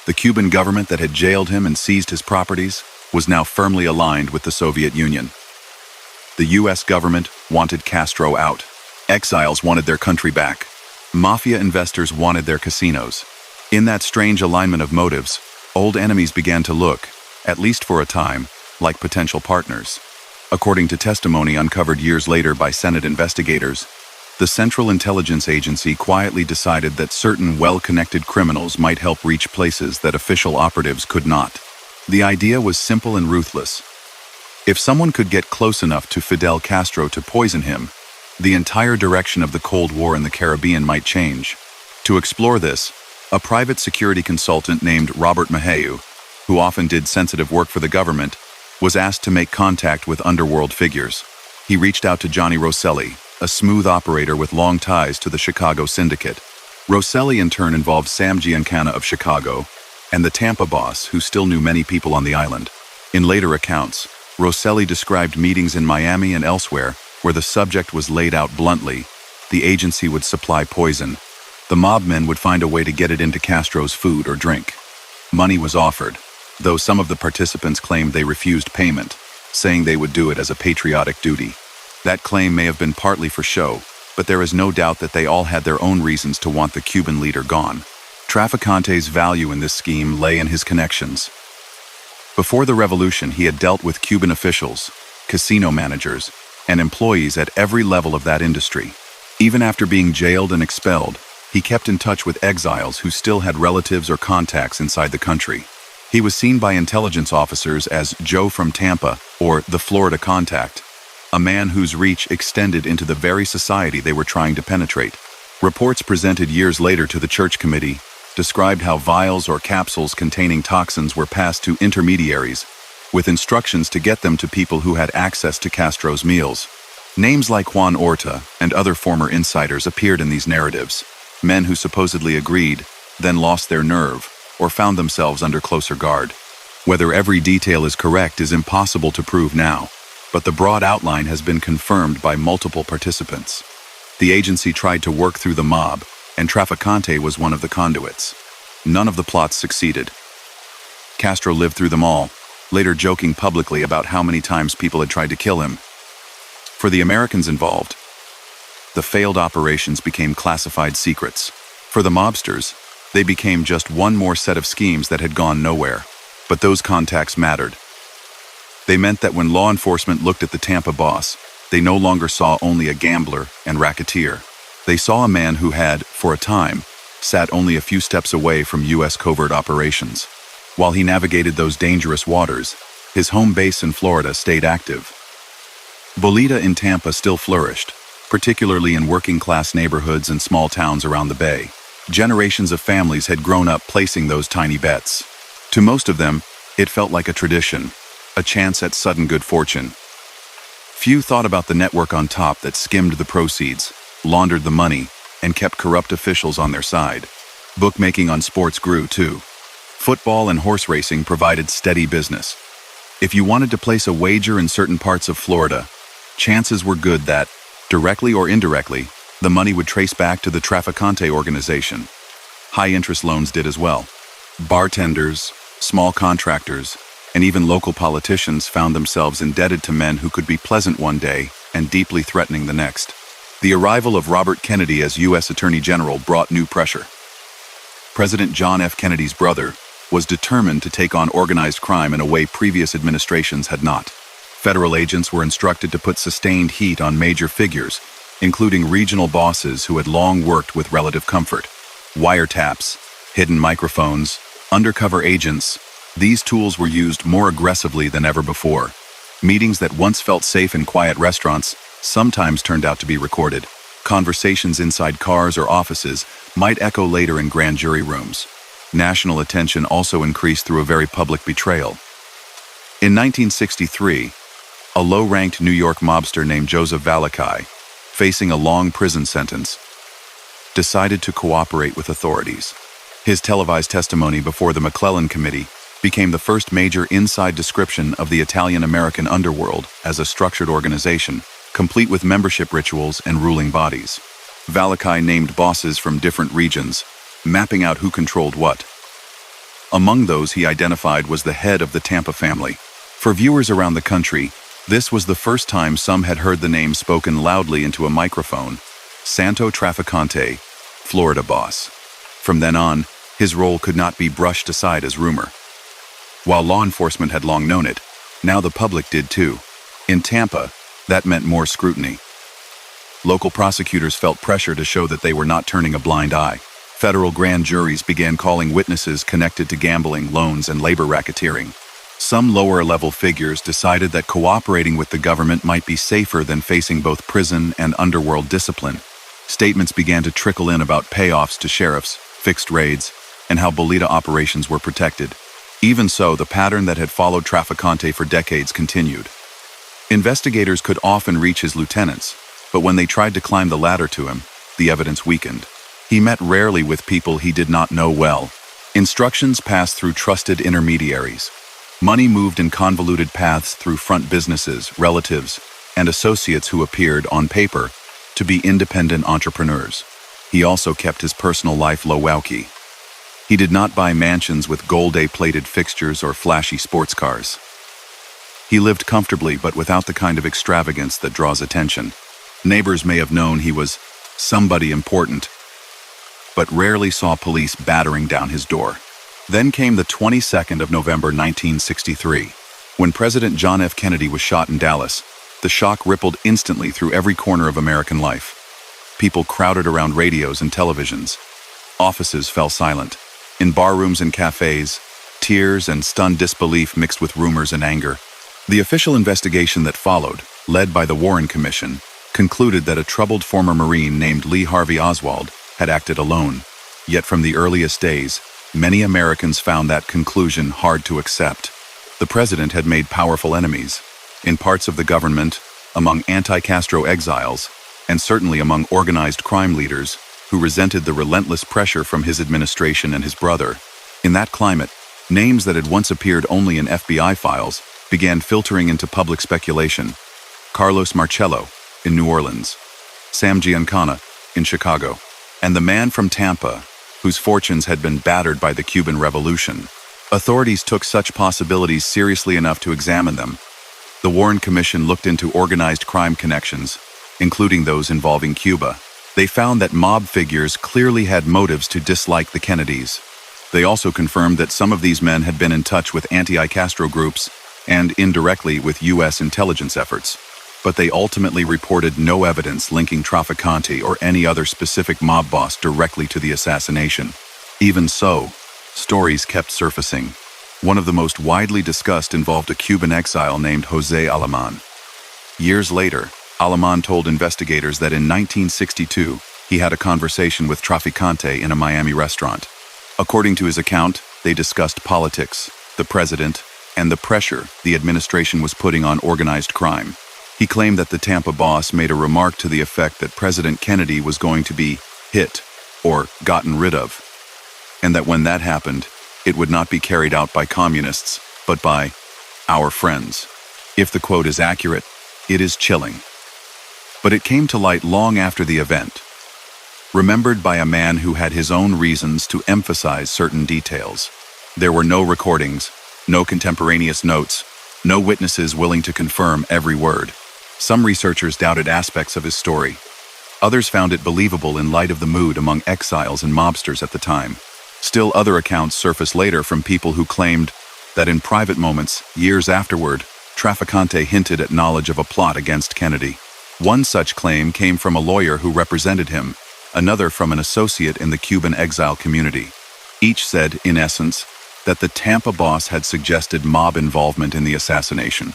The Cuban government that had jailed him and seized his properties was now firmly aligned with the Soviet Union. The U.S. government wanted Castro out. Exiles wanted their country back. Mafia investors wanted their casinos. In that strange alignment of motives, old enemies began to look, at least for a time, like potential partners. According to testimony uncovered years later by Senate investigators, the Central Intelligence Agency quietly decided that certain well-connected criminals might help reach places that official operatives could not. The idea was simple and ruthless. If someone could get close enough to Fidel Castro to poison him, the entire direction of the Cold War in the Caribbean might change. To explore this, a private security consultant named Robert Maheu, who often did sensitive work for the government, was asked to make contact with underworld figures. He reached out to Johnny Rosselli, a smooth operator with long ties to the Chicago syndicate. Rosselli in turn involved Sam Giancana of Chicago, and the Tampa boss, who still knew many people on the island. In later accounts, Rosselli described meetings in Miami and elsewhere where the subject was laid out bluntly. The agency would supply poison. The mob men would find a way to get it into Castro's food or drink. Money was offered, though some of the participants claimed they refused payment, saying they would do it as a patriotic duty. That claim may have been partly for show, but there is no doubt that they all had their own reasons to want the Cuban leader gone. Trafficante's value in this scheme lay in his connections. Before the revolution, he had dealt with Cuban officials, casino managers, and employees at every level of that industry. Even after being jailed and expelled, he kept in touch with exiles who still had relatives or contacts inside the country. He was seen by intelligence officers as Joe from Tampa, or the Florida Contact, a man whose reach extended into the very society they were trying to penetrate. Reports presented years later to the Church Committee described how vials or capsules containing toxins were passed to intermediaries, with instructions to get them to people who had access to Castro's meals. Names like Juan Orta and other former insiders appeared in these narratives. Men who supposedly agreed, then lost their nerve, or found themselves under closer guard. Whether every detail is correct is impossible to prove now, but the broad outline has been confirmed by multiple participants. The agency tried to work through the mob, and Trafficante was one of the conduits. None of the plots succeeded. Castro lived through them all, later joking publicly about how many times people had tried to kill him. For the Americans involved, the failed operations became classified secrets. For the mobsters, they became just one more set of schemes that had gone nowhere. But those contacts mattered. They meant that when law enforcement looked at the Tampa boss, they no longer saw only a gambler and racketeer. They saw a man who had, for a time, sat only a few steps away from U.S. covert operations. While he navigated those dangerous waters, his home base in Florida stayed active. Bolita in Tampa still flourished, particularly in working-class neighborhoods and small towns around the bay. Generations of families had grown up placing those tiny bets. To most of them, it felt like a tradition, a chance at sudden good fortune. Few thought about the network on top that skimmed the proceeds, laundered the money, and kept corrupt officials on their side. Bookmaking on sports grew too. Football and horse racing provided steady business. If you wanted to place a wager in certain parts of Florida, chances were good that, directly or indirectly, the money would trace back to the Trafficante organization. High-interest loans did as well. Bartenders, small contractors, and even local politicians found themselves indebted to men who could be pleasant one day and deeply threatening the next. The arrival of Robert Kennedy as U.S. Attorney General brought new pressure. President John F. Kennedy's brother was determined to take on organized crime in a way previous administrations had not. Federal agents were instructed to put sustained heat on major figures, including regional bosses who had long worked with relative comfort. Wiretaps, hidden microphones, undercover agents, these tools were used more aggressively than ever before. Meetings that once felt safe in quiet restaurants sometimes turned out to be recorded. Conversations inside cars or offices might echo later in grand jury rooms. National attention also increased through a very public betrayal. In 1963, a low-ranked New York mobster named Joseph Valakai, facing a long prison sentence, decided to cooperate with authorities. His televised testimony before the McClellan Committee became the first major inside description of the Italian-American underworld as a structured organization, complete with membership rituals and ruling bodies. Valakai named bosses from different regions, mapping out who controlled what. Among those he identified was the head of the Tampa family. For viewers around the country, this was the first time some had heard the name spoken loudly into a microphone: Santo Trafficante, Florida boss. From then on, His role could not be brushed aside as rumor. While law enforcement had long known it, now the public did too. In Tampa, that meant more scrutiny. Local prosecutors felt pressure to show that they were not turning a blind eye. Federal grand juries began calling witnesses connected to gambling, loans, and labor racketeering. Some lower-level figures decided that cooperating with the government might be safer than facing both prison and underworld discipline. Statements began to trickle in about payoffs to sheriffs, fixed raids, and how Bolita operations were protected. Even so, the pattern that had followed Trafficante for decades continued. Investigators could often reach his lieutenants, but when they tried to climb the ladder to him, the evidence weakened. He met rarely with people he did not know well. Instructions passed through trusted intermediaries. Money moved in convoluted paths through front businesses, relatives, and associates who appeared, on paper, to be independent entrepreneurs. He also kept his personal life low-key. He did not buy mansions with gold-plated fixtures or flashy sports cars. He lived comfortably but without the kind of extravagance that draws attention. Neighbors may have known he was somebody important, but rarely saw police battering down his door. Then came the 22nd of November 1963. When President John F. Kennedy was shot in Dallas, the shock rippled instantly through every corner of American life. People crowded around radios and televisions. Offices fell silent. In barrooms and cafes, tears and stunned disbelief mixed with rumors and anger. The official investigation that followed, led by the Warren Commission, concluded that a troubled former Marine named Lee Harvey Oswald had acted alone. Yet from the earliest days, many Americans found that conclusion hard to accept. The president had made powerful enemies, in parts of the government, among anti-Castro exiles, and certainly among organized crime leaders who resented the relentless pressure from his administration and his brother. In that climate, names that had once appeared only in FBI files began filtering into public speculation. Carlos Marcello in New Orleans, Sam Giancana in Chicago, and the man from Tampa, whose fortunes had been battered by the Cuban Revolution. Authorities took such possibilities seriously enough to examine them. The Warren Commission looked into organized crime connections, including those involving Cuba. They found that mob figures clearly had motives to dislike the Kennedys. They also confirmed that some of these men had been in touch with anti-Castro groups and indirectly with U.S. intelligence efforts. But they ultimately reported no evidence linking Trafficante or any other specific mob boss directly to the assassination. Even so, stories kept surfacing. One of the most widely discussed involved a Cuban exile named José Alemán. Years later, Alemán told investigators that in 1962, he had a conversation with Trafficante in a Miami restaurant. According to his account, they discussed politics, the president, and the pressure the administration was putting on organized crime. He claimed that the Tampa boss made a remark to the effect that President Kennedy was going to be hit or gotten rid of, and that when that happened, it would not be carried out by communists, but by our friends. If the quote is accurate, it is chilling. But it came to light long after the event, remembered by a man who had his own reasons to emphasize certain details. There were no recordings, no contemporaneous notes, no witnesses willing to confirm every word. Some researchers doubted aspects of his story. Others found it believable in light of the mood among exiles and mobsters at the time. Still other accounts surfaced later from people who claimed that in private moments, years afterward, Trafficante hinted at knowledge of a plot against Kennedy. One such claim came from a lawyer who represented him, another from an associate in the Cuban exile community. Each said, in essence, that the Tampa boss had suggested mob involvement in the assassination.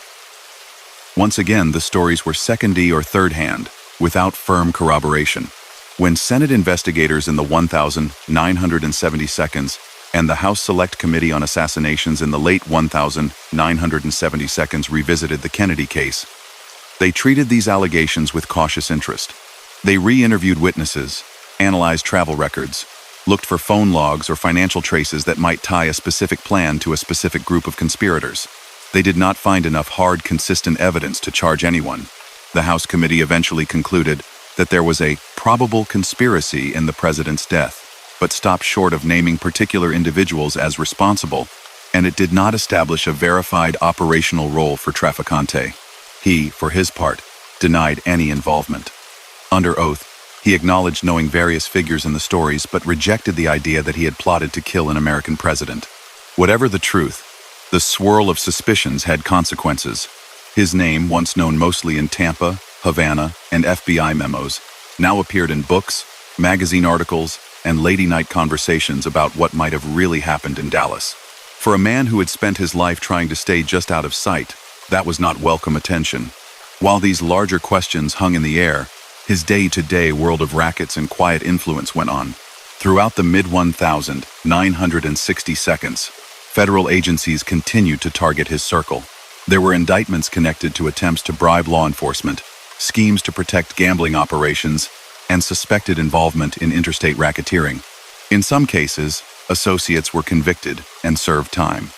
Once again, the stories were second-hand or third-hand, without firm corroboration. When Senate investigators in the 1972nd and the House Select Committee on Assassinations in the late 1972nd revisited the Kennedy case, they treated these allegations with cautious interest. They re-interviewed witnesses, analyzed travel records, looked for phone logs or financial traces that might tie a specific plan to a specific group of conspirators. They did not find enough hard, consistent evidence to charge anyone. The House committee eventually concluded that there was a probable conspiracy in the president's death, but stopped short of naming particular individuals as responsible, and it did not establish a verified operational role for Trafficante. He, for his part, denied any involvement. Under oath, He acknowledged knowing various figures in the stories, but rejected the idea that he had plotted to kill an American president. Whatever the truth, the swirl of suspicions had consequences. His name, once known mostly in Tampa, Havana, and FBI memos, now appeared in books, magazine articles, and late-night conversations about what might have really happened in Dallas. For a man who had spent his life trying to stay just out of sight, that was not welcome attention. While these larger questions hung in the air, his day-to-day world of rackets and quiet influence went on. Throughout the mid-1960 seconds, federal agencies continued to target his circle. There were indictments connected to attempts to bribe law enforcement, schemes to protect gambling operations, and suspected involvement in interstate racketeering. In some cases, associates were convicted and served time.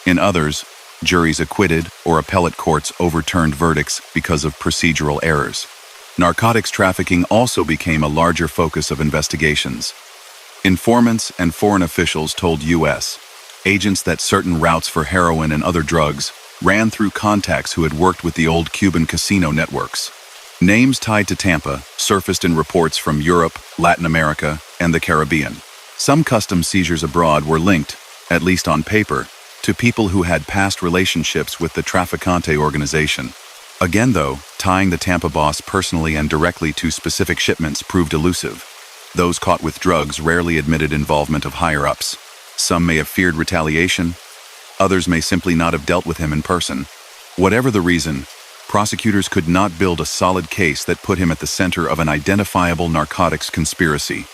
In others, juries acquitted or appellate courts overturned verdicts because of procedural errors. Narcotics trafficking also became a larger focus of investigations. Informants and foreign officials told U.S. agents that certain routes for heroin and other drugs ran through contacts who had worked with the old Cuban casino networks. Names tied to Tampa surfaced in reports from Europe, Latin America, and the Caribbean. Some customs seizures abroad were linked, at least on paper, to people who had past relationships with the Trafficante organization. Again, though, tying the Tampa boss personally and directly to specific shipments proved elusive. Those caught with drugs rarely admitted involvement of higher-ups. Some may have feared retaliation. Others may simply not have dealt with him in person. Whatever the reason, prosecutors could not build a solid case that put him at the center of an identifiable narcotics conspiracy.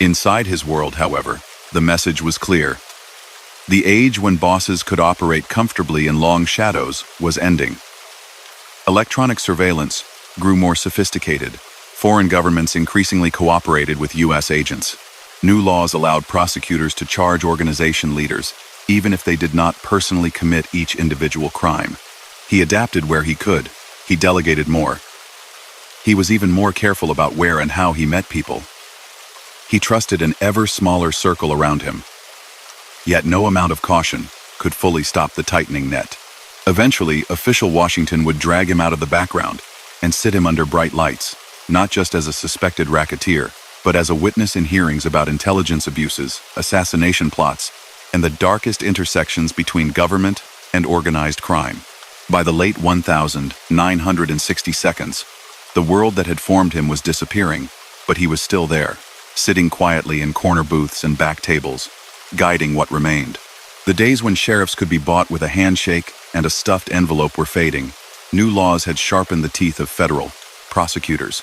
Inside his world, however, the message was clear. The age when bosses could operate comfortably in long shadows was ending. Electronic surveillance grew more sophisticated. Foreign governments increasingly cooperated with U.S. agents. New laws allowed prosecutors to charge organization leaders, even if they did not personally commit each individual crime. He adapted where he could. He delegated more. He was even more careful about where and how he met people. He trusted an ever smaller circle around him. Yet no amount of caution could fully stop the tightening net. Eventually, official Washington would drag him out of the background and sit him under bright lights, not just as a suspected racketeer, but as a witness in hearings about intelligence abuses, assassination plots, and the darkest intersections between government and organized crime. By the late 1960 seconds, the world that had formed him was disappearing, but he was still there, sitting quietly in corner booths and back tables, guiding what remained. The days when sheriffs could be bought with a handshake and a stuffed envelope were fading. New laws had sharpened the teeth of federal prosecutors.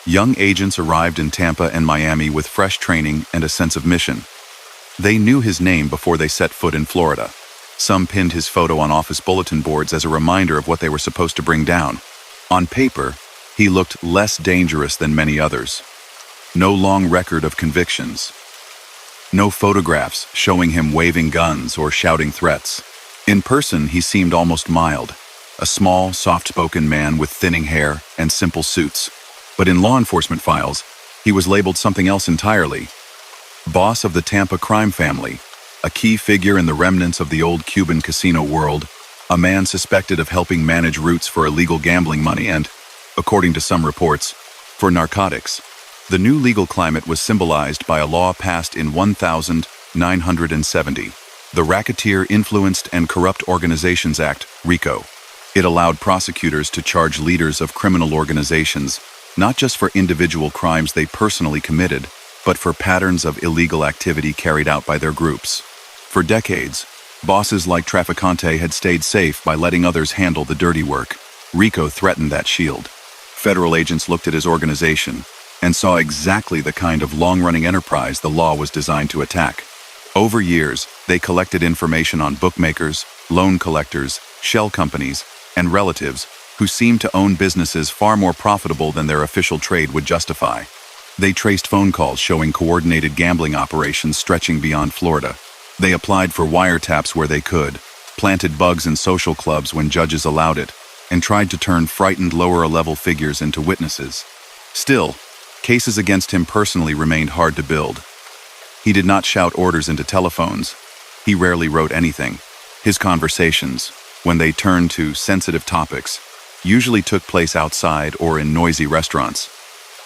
Young agents arrived in Tampa and Miami with fresh training and a sense of mission. They knew his name before they set foot in Florida. Some pinned his photo on office bulletin boards as a reminder of what they were supposed to bring down. On paper, he looked less dangerous than many others. No long record of convictions. No photographs showing him waving guns or shouting threats. In person, he seemed almost mild, a small, soft-spoken man with thinning hair and simple suits. But in law enforcement files, he was labeled something else entirely. Boss of the Tampa crime family, a key figure in the remnants of the old Cuban casino world, a man suspected of helping manage routes for illegal gambling money and, according to some reports, for narcotics. The new legal climate was symbolized by a law passed in 1970, the Racketeer Influenced and Corrupt Organizations Act, RICO. It allowed prosecutors to charge leaders of criminal organizations not just for individual crimes they personally committed, but for patterns of illegal activity carried out by their groups. For decades, bosses like Trafficante had stayed safe by letting others handle the dirty work. RICO threatened that shield. Federal agents looked at his organization and saw exactly the kind of long-running enterprise the law was designed to attack. Over years, they collected information on bookmakers, loan collectors, shell companies, and relatives who seemed to own businesses far more profitable than their official trade would justify. They traced phone calls showing coordinated gambling operations stretching beyond Florida. They applied for wiretaps where they could, planted bugs in social clubs when judges allowed it, and tried to turn frightened lower-level figures into witnesses. Still, cases against him personally remained hard to build. He did not shout orders into telephones. He rarely wrote anything. His conversations, when they turned to sensitive topics, usually took place outside or in noisy restaurants.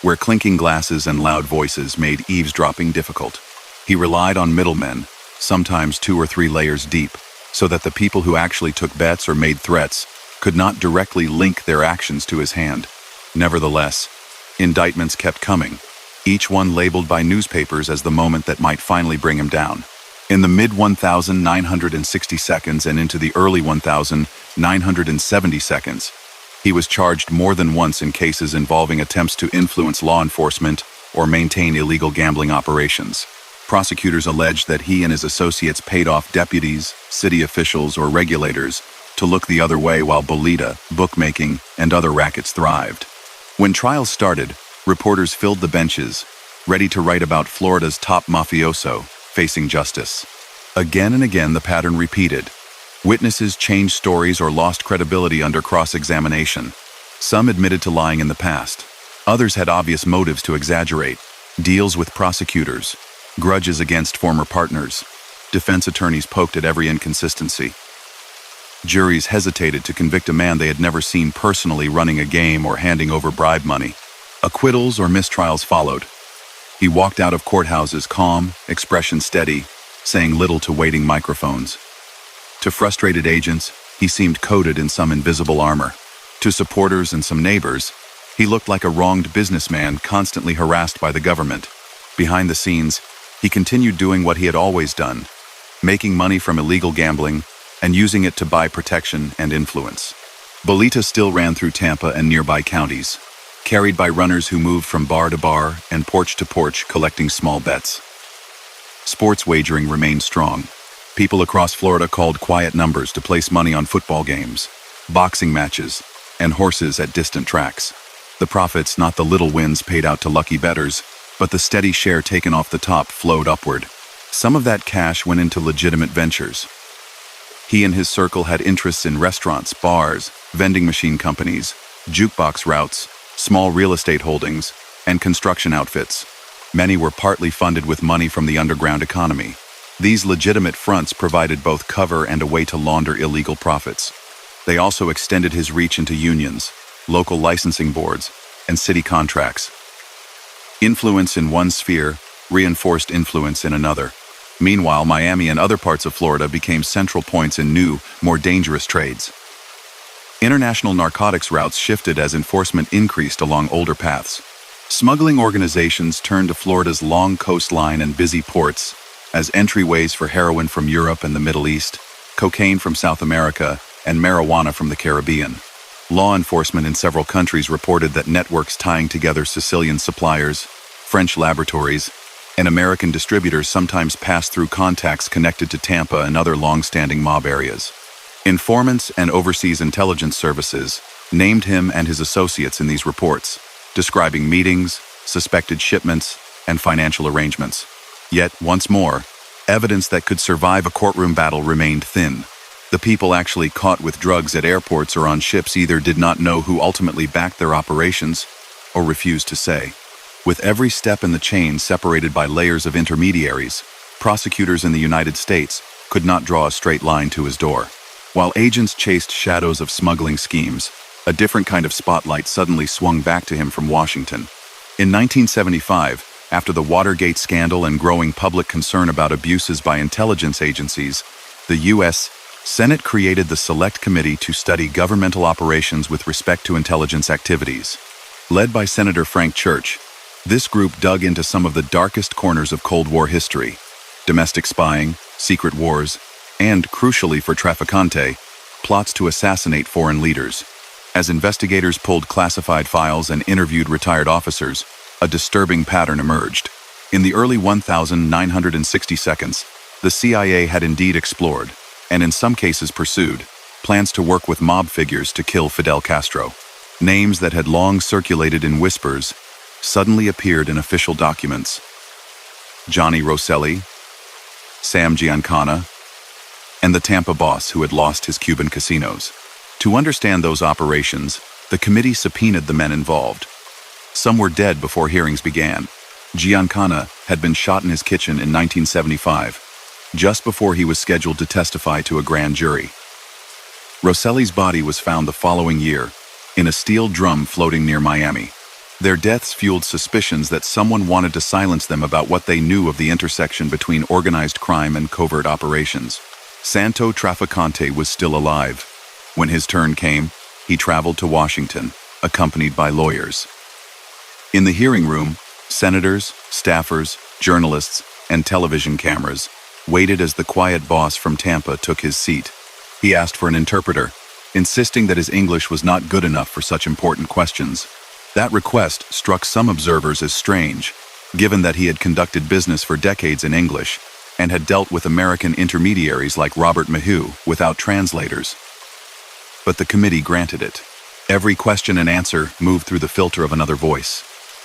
where clinking glasses and loud voices made eavesdropping difficult. He relied on middlemen, sometimes 2 or 3 layers deep, so that the people who actually took bets or made threats could not directly link their actions to his hand. Nevertheless, indictments kept coming, each one labeled by newspapers as the moment that might finally bring him down. In the mid-1960 seconds and into the early 1970 seconds, he was charged more than once in cases involving attempts to influence law enforcement or maintain illegal gambling operations. Prosecutors alleged that he and his associates paid off deputies, city officials, or regulators to look the other way while bolita, bookmaking, and other rackets thrived. When trials started, reporters filled the benches, ready to write about Florida's top mafioso facing justice. Again and again, the pattern repeated. Witnesses changed stories or lost credibility under cross-examination. Some admitted to lying in the past. Others had obvious motives to exaggerate. Deals with prosecutors, grudges against former partners. Defense attorneys poked at every inconsistency. Juries hesitated to convict a man they had never seen personally running a game or handing over bribe money. Acquittals or mistrials followed. He walked out of courthouses calm, expression steady, saying little to waiting microphones. To frustrated agents, he seemed coated in some invisible armor. To supporters and some neighbors, he looked like a wronged businessman constantly harassed by the government. Behind the scenes, he continued doing what he had always done, making money from illegal gambling and using it to buy protection and influence. Bolita still ran through Tampa and nearby counties, carried by runners who moved from bar to bar and porch to porch collecting small bets. Sports wagering remained strong. People across Florida called quiet numbers to place money on football games, boxing matches, and horses at distant tracks. The profits, not the little wins paid out to lucky bettors, but the steady share taken off the top flowed upward. Some of that cash went into legitimate ventures. He and his circle had interests in restaurants, bars, vending machine companies, jukebox routes, small real estate holdings, and construction outfits. Many were partly funded with money from the underground economy. These legitimate fronts provided both cover and a way to launder illegal profits. They also extended his reach into unions, local licensing boards, and city contracts. Influence in one sphere reinforced influence in another. Meanwhile, Miami and other parts of Florida became central points in new, more dangerous trades. International narcotics routes shifted as enforcement increased along older paths. Smuggling organizations turned to Florida's long coastline and busy ports as entryways for heroin from Europe and the Middle East, cocaine from South America, and marijuana from the Caribbean. Law enforcement in several countries reported that networks tying together Sicilian suppliers, French laboratories, and American distributors sometimes passed through contacts connected to Tampa and other long-standing mob areas. Informants and overseas intelligence services named him and his associates in these reports, describing meetings, suspected shipments, and financial arrangements. Yet, once more, evidence that could survive a courtroom battle remained thin. The people actually caught with drugs at airports or on ships either did not know who ultimately backed their operations or refused to say. With every step in the chain separated by layers of intermediaries, prosecutors in the United States could not draw a straight line to his door. While agents chased shadows of smuggling schemes, a different kind of spotlight suddenly swung back to him from Washington. In 1975, after the Watergate scandal and growing public concern about abuses by intelligence agencies, the U.S. Senate created the Select Committee to study governmental operations with respect to intelligence activities. Led by Senator Frank Church, this group dug into some of the darkest corners of Cold War history: domestic spying, secret wars, and, crucially for Trafficante, plots to assassinate foreign leaders. As investigators pulled classified files and interviewed retired officers, a disturbing pattern emerged. In the early 1960 seconds, the CIA had indeed explored, and in some cases pursued, plans to work with mob figures to kill Fidel Castro. Names that had long circulated in whispers suddenly appeared in official documents. Johnny Rosselli, Sam Giancana, and the Tampa boss who had lost his Cuban casinos. To understand those operations, the committee subpoenaed the men involved. Some were dead before hearings began. Giancana had been shot in his kitchen in 1975, just before he was scheduled to testify to a grand jury. Rosselli's body was found the following year, in a steel drum floating near Miami. Their deaths fueled suspicions that someone wanted to silence them about what they knew of the intersection between organized crime and covert operations. Santo Trafficante was still alive. When his turn came, he traveled to Washington, accompanied by lawyers. In the hearing room, senators, staffers, journalists, and television cameras waited as the quiet boss from Tampa took his seat. He asked for an interpreter, insisting that his English was not good enough for such important questions. That request struck some observers as strange, given that he had conducted business for decades in English and had dealt with American intermediaries like Robert Maheu without translators. But the committee granted it. Every question and answer moved through the filter of another voice.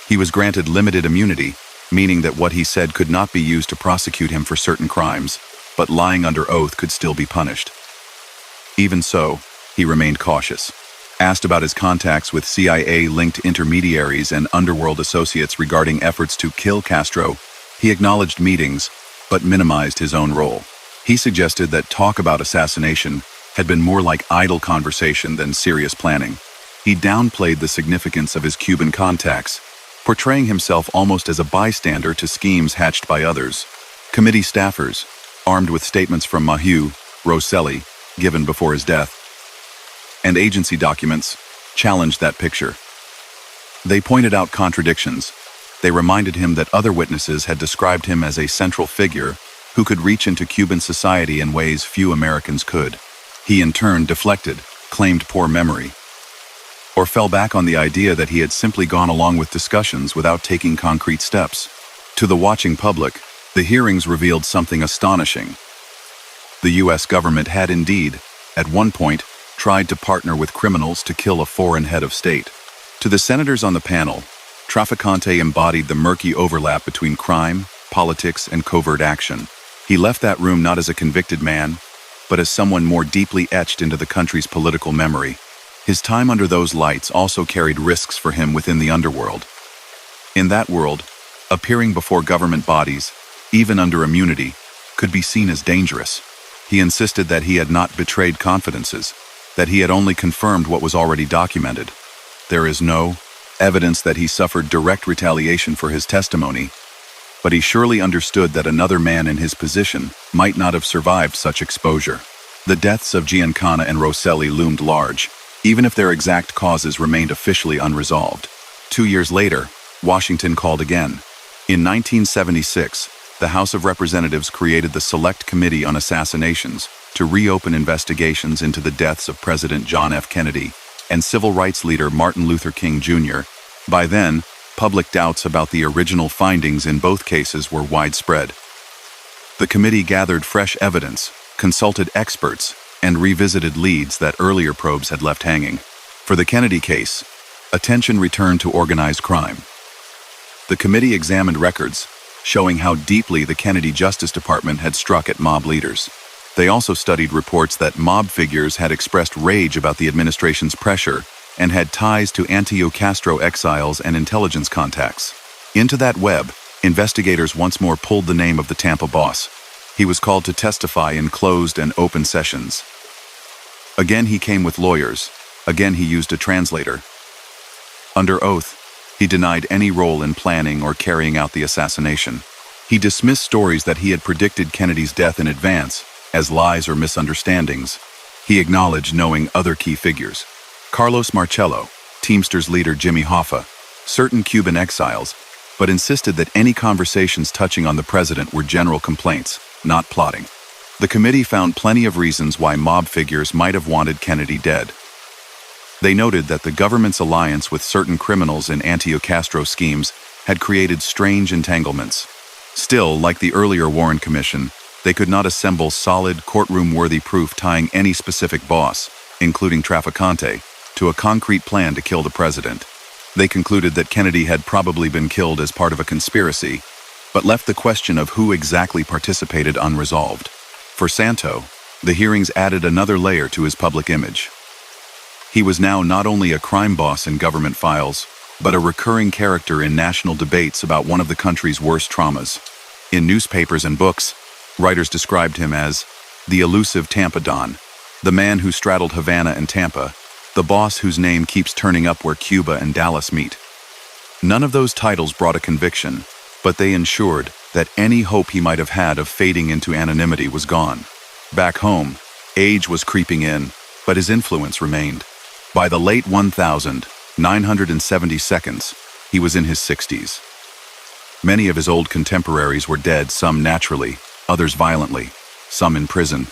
He was granted limited immunity, meaning that what he said could not be used to prosecute him for certain crimes, but lying under oath could still be punished. Even so, he remained cautious. Asked about his contacts with CIA-linked intermediaries and Underworld associates regarding efforts to kill Castro, he acknowledged meetings, but minimized his own role. He suggested that talk about assassination had been more like idle conversation than serious planning. He downplayed the significance of his Cuban contacts, portraying himself almost as a bystander to schemes hatched by others. Committee staffers, armed with statements from Maheu, Rosselli, given before his death, and agency documents, challenged that picture. They pointed out contradictions. They reminded him that other witnesses had described him as a central figure who could reach into Cuban society in ways few Americans could. He in turn deflected, claimed poor memory, or fell back on the idea that he had simply gone along with discussions without taking concrete steps. To the watching public, the hearings revealed something astonishing. The U.S. government had indeed, at one point, tried to partner with criminals to kill a foreign head of state. To the senators on the panel, Trafficante embodied the murky overlap between crime, politics, and covert action. He left that room not as a convicted man, but as someone more deeply etched into the country's political memory. His time under those lights also carried risks for him within the underworld. In that world, appearing before government bodies, even under immunity, could be seen as dangerous. He insisted that he had not betrayed confidences, that he had only confirmed what was already documented. There is no evidence that he suffered direct retaliation for his testimony, but he surely understood that another man in his position might not have survived such exposure. The deaths of Giancana and Rosselli loomed large, even if their exact causes remained officially unresolved. 2 years later, Washington called again. In 1976, the House of Representatives created the Select Committee on Assassinations to reopen investigations into the deaths of President John F. Kennedy and civil rights leader Martin Luther King Jr. By then, public doubts about the original findings in both cases were widespread. The committee gathered fresh evidence, consulted experts, and revisited leads that earlier probes had left hanging. For the Kennedy case, attention returned to organized crime. The committee examined records, showing how deeply the Kennedy Justice Department had struck at mob leaders. They also studied reports that mob figures had expressed rage about the administration's pressure and had ties to anti-Castro exiles and intelligence contacts. Into that web, investigators once more pulled the name of the Tampa boss. He was called to testify in closed and open sessions. Again he came with lawyers. Again he used a translator. Under oath, he denied any role in planning or carrying out the assassination. He dismissed stories that he had predicted Kennedy's death in advance as lies or misunderstandings. He acknowledged knowing other key figures: Carlos Marcello, Teamsters leader Jimmy Hoffa, certain Cuban exiles, but insisted that any conversations touching on the president were general complaints, not plotting. The committee found plenty of reasons why mob figures might have wanted Kennedy dead. They noted that the government's alliance with certain criminals in anti-Castro schemes had created strange entanglements. Still, like the earlier Warren Commission, they could not assemble solid, courtroom-worthy proof tying any specific boss, including Trafficante, to a concrete plan to kill the president. They concluded that Kennedy had probably been killed as part of a conspiracy, but left the question of who exactly participated unresolved. For Santo, the hearings added another layer to his public image. He was now not only a crime boss in government files, but a recurring character in national debates about one of the country's worst traumas. In newspapers and books, writers described him as the elusive Tampa Don, the man who straddled Havana and Tampa, the boss whose name keeps turning up where Cuba and Dallas meet. None of those titles brought a conviction, but they ensured that any hope he might have had of fading into anonymity was gone. Back home, age was creeping in, but his influence remained. By the late 1972, he was in his 60s. Many of his old contemporaries were dead, some naturally, others violently, some in prison.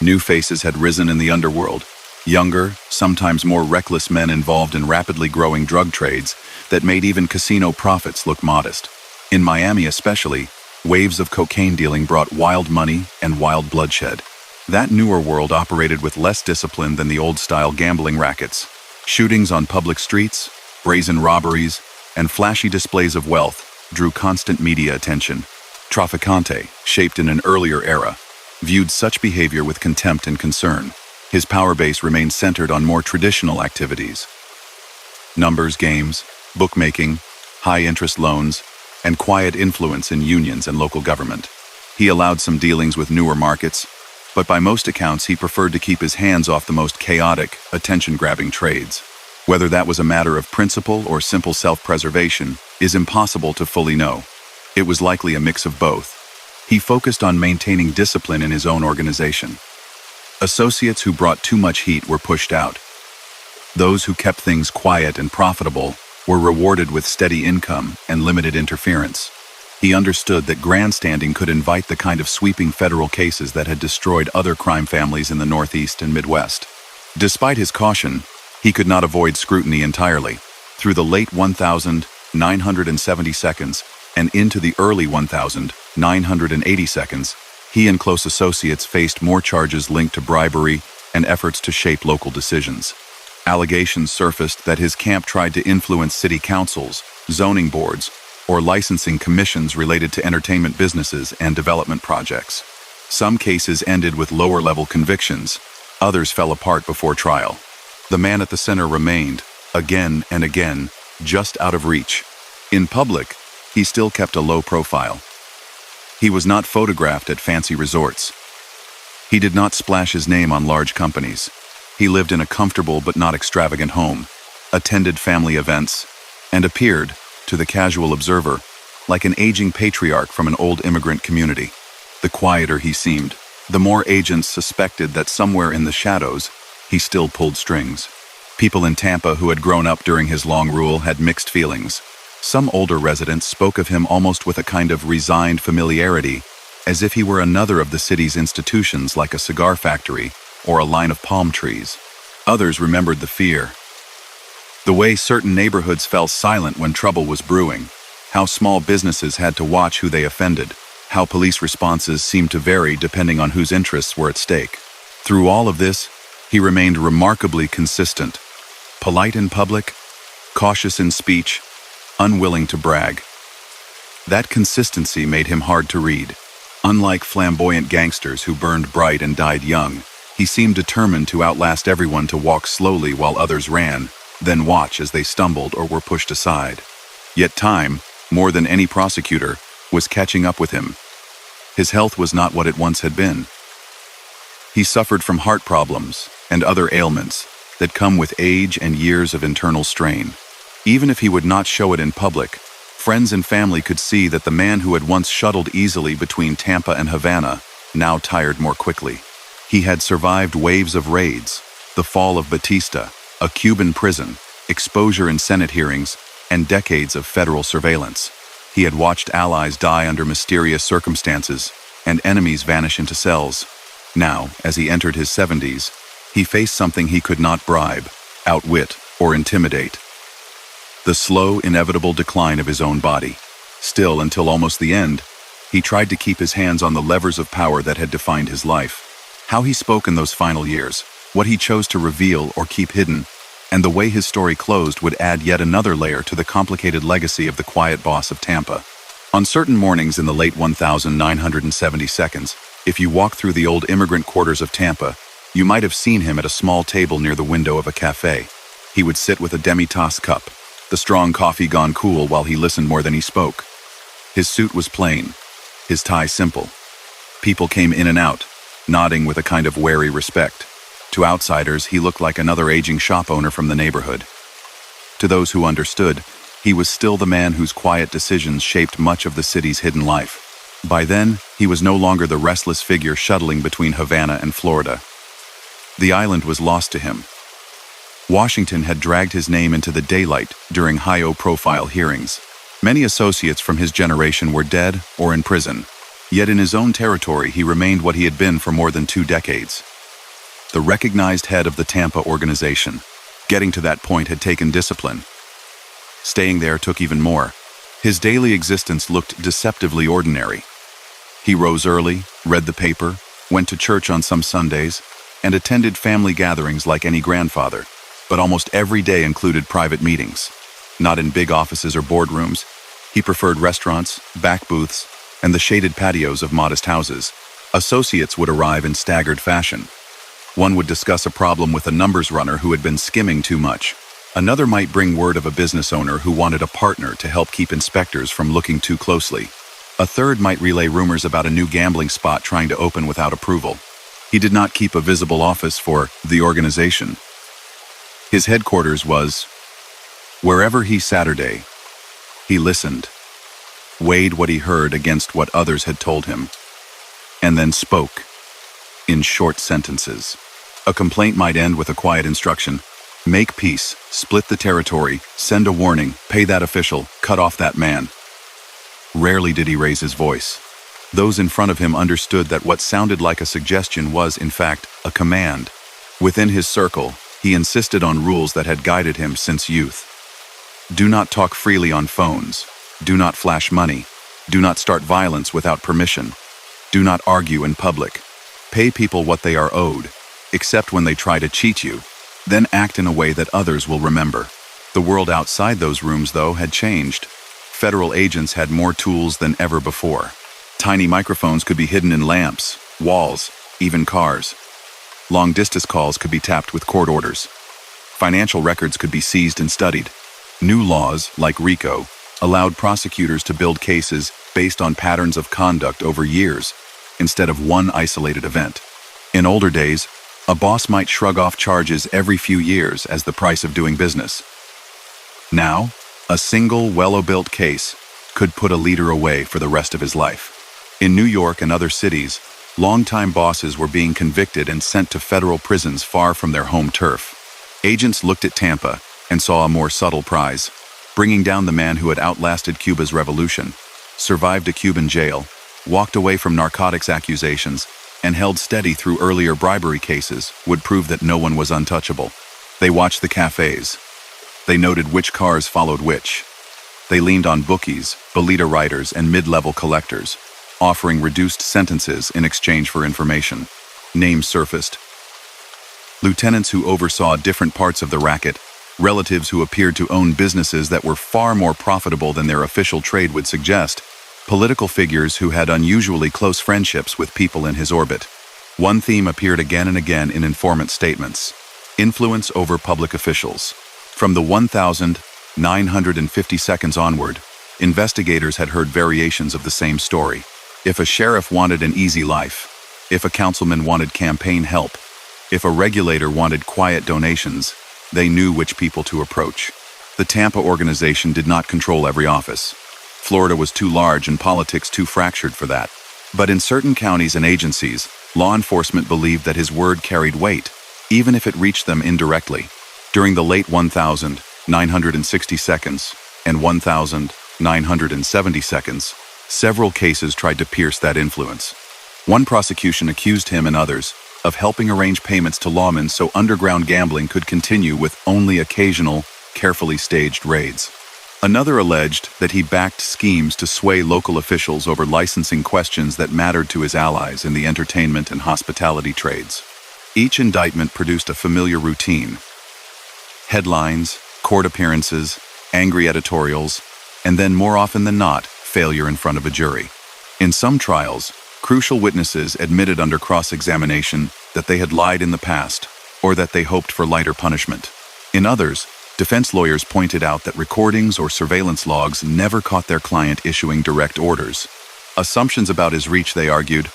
New faces had risen in the underworld. Younger, sometimes more reckless men involved in rapidly growing drug trades that made even casino profits look modest. In Miami especially, waves of cocaine dealing brought wild money and wild bloodshed. That newer world operated with less discipline than the old-style gambling rackets. Shootings on public streets, brazen robberies, and flashy displays of wealth drew constant media attention. Trafficante, shaped in an earlier era, viewed such behavior with contempt and concern. His power base remained centered on more traditional activities: numbers games, bookmaking, high-interest loans, and quiet influence in unions and local government. He allowed some dealings with newer markets, but by most accounts he preferred to keep his hands off the most chaotic, attention-grabbing trades. Whether that was a matter of principle or simple self-preservation is impossible to fully know. It was likely a mix of both. He focused on maintaining discipline in his own organization. Associates who brought too much heat were pushed out. Those who kept things quiet and profitable were rewarded with steady income and limited interference. He understood that grandstanding could invite the kind of sweeping federal cases that had destroyed other crime families in the Northeast and Midwest. Despite his caution, he could not avoid scrutiny entirely. Through the late 1972 and into the early 1980s, he and close associates faced more charges linked to bribery and efforts to shape local decisions. Allegations surfaced that his camp tried to influence city councils, zoning boards, or licensing commissions related to entertainment businesses and development projects. Some cases ended with lower-level convictions, others fell apart before trial. The man at the center remained, again and again, just out of reach. In public, he still kept a low profile. He was not photographed at fancy resorts. He did not splash his name on large companies. He lived in a comfortable but not extravagant home, attended family events, and appeared, to the casual observer, like an aging patriarch from an old immigrant community. The quieter he seemed, the more agents suspected that somewhere in the shadows, he still pulled strings. People in Tampa who had grown up during his long rule had mixed feelings. Some older residents spoke of him almost with a kind of resigned familiarity, as if he were another of the city's institutions like a cigar factory or a line of palm trees. Others remembered the fear. The way certain neighborhoods fell silent when trouble was brewing, how small businesses had to watch who they offended, how police responses seemed to vary depending on whose interests were at stake. Through all of this, he remained remarkably consistent, polite in public, cautious in speech, unwilling to brag. That consistency made him hard to read. Unlike flamboyant gangsters who burned bright and died young, he seemed determined to outlast everyone, to walk slowly while others ran, then watch as they stumbled or were pushed aside. Yet time, more than any prosecutor, was catching up with him. His health was not what it once had been. He suffered from heart problems and other ailments that come with age and years of internal strain. Even if he would not show it in public, friends and family could see that the man who had once shuttled easily between Tampa and Havana now tired more quickly. He had survived waves of raids, the fall of Batista, a Cuban prison, exposure in Senate hearings, and decades of federal surveillance. He had watched allies die under mysterious circumstances and enemies vanish into cells. Now, as he entered his 70s, he faced something he could not bribe, outwit, or intimidate: the slow, inevitable decline of his own body. Still, until almost the end, he tried to keep his hands on the levers of power that had defined his life. How he spoke in those final years, what he chose to reveal or keep hidden, and the way his story closed would add yet another layer to the complicated legacy of the quiet boss of Tampa. On certain mornings in the late 1972, if you walk through the old immigrant quarters of Tampa, you might have seen him at a small table near the window of a cafe. He would sit with a demi-tasse cup, the strong coffee gone cool, while he listened more than he spoke. His suit was plain, his tie simple. People came in and out, nodding with a kind of wary respect. To outsiders, he looked like another aging shop owner from the neighborhood. To those who understood, he was still the man whose quiet decisions shaped much of the city's hidden life. By then, he was no longer the restless figure shuttling between Havana and Florida. The island was lost to him. Washington had dragged his name into the daylight during high-profile hearings. Many associates from his generation were dead or in prison. Yet in his own territory, he remained what he had been for more than 2 decades. The recognized head of the Tampa organization. Getting to that point had taken discipline. Staying there took even more. His daily existence looked deceptively ordinary. He rose early, read the paper, went to church on some Sundays, and attended family gatherings like any grandfather. But almost every day included private meetings. Not in big offices or boardrooms. He preferred restaurants, back booths, and the shaded patios of modest houses. Associates would arrive in staggered fashion. One would discuss a problem with a numbers runner who had been skimming too much. Another might bring word of a business owner who wanted a partner to help keep inspectors from looking too closely. A third might relay rumors about a new gambling spot trying to open without approval. He did not keep a visible office for the organization. His headquarters was wherever he Saturday. He listened, weighed what he heard against what others had told him, and then spoke in short sentences. A complaint might end with a quiet instruction: make peace, split the territory, send a warning, pay that official, cut off that man. Rarely did he raise his voice. Those in front of him understood that what sounded like a suggestion was, in fact, a command. Within his circle, he insisted on rules that had guided him since youth. Do not talk freely on phones. Do not flash money. Do not start violence without permission. Do not argue in public. Pay people what they are owed, except when they try to cheat you. Then act in a way that others will remember. The world outside those rooms, though, had changed. Federal agents had more tools than ever before. Tiny microphones could be hidden in lamps, walls, even cars. Long-distance calls could be tapped with court orders. Financial records could be seized and studied. New laws, like RICO, allowed prosecutors to build cases based on patterns of conduct over years, instead of one isolated event. In older days, a boss might shrug off charges every few years as the price of doing business. Now, a single, well-built case could put a leader away for the rest of his life. In New York and other cities, longtime bosses were being convicted and sent to federal prisons far from their home turf. Agents looked at Tampa and saw a more subtle prize: bringing down the man who had outlasted Cuba's revolution, survived a Cuban jail, walked away from narcotics accusations, and held steady through earlier bribery cases would prove that no one was untouchable. They watched the cafes. They noted which cars followed which. They leaned on bookies, bolita writers, and mid-level collectors, offering reduced sentences in exchange for information. Names surfaced. Lieutenants who oversaw different parts of the racket, relatives who appeared to own businesses that were far more profitable than their official trade would suggest, political figures who had unusually close friendships with people in his orbit. One theme appeared again and again in informant statements: influence over public officials. From the 1,950 seconds onward, investigators had heard variations of the same story. If a sheriff wanted an easy life, if a councilman wanted campaign help, if a regulator wanted quiet donations, they knew which people to approach. The Tampa organization did not control every office. Florida was too large and politics too fractured for that. But in certain counties and agencies, law enforcement believed that his word carried weight, even if it reached them indirectly. During the late 1,960 seconds and 1,970 seconds, several cases tried to pierce that influence. One prosecution accused him and others of helping arrange payments to lawmen so underground gambling could continue with only occasional, carefully staged raids. Another alleged that he backed schemes to sway local officials over licensing questions that mattered to his allies in the entertainment and hospitality trades. Each indictment produced a familiar routine: headlines, court appearances, angry editorials, and then, more often than not, failure in front of a jury. In some trials, crucial witnesses admitted under cross-examination that they had lied in the past, or that they hoped for lighter punishment. In others, defense lawyers pointed out that recordings or surveillance logs never caught their client issuing direct orders. Assumptions about his reach, they argued,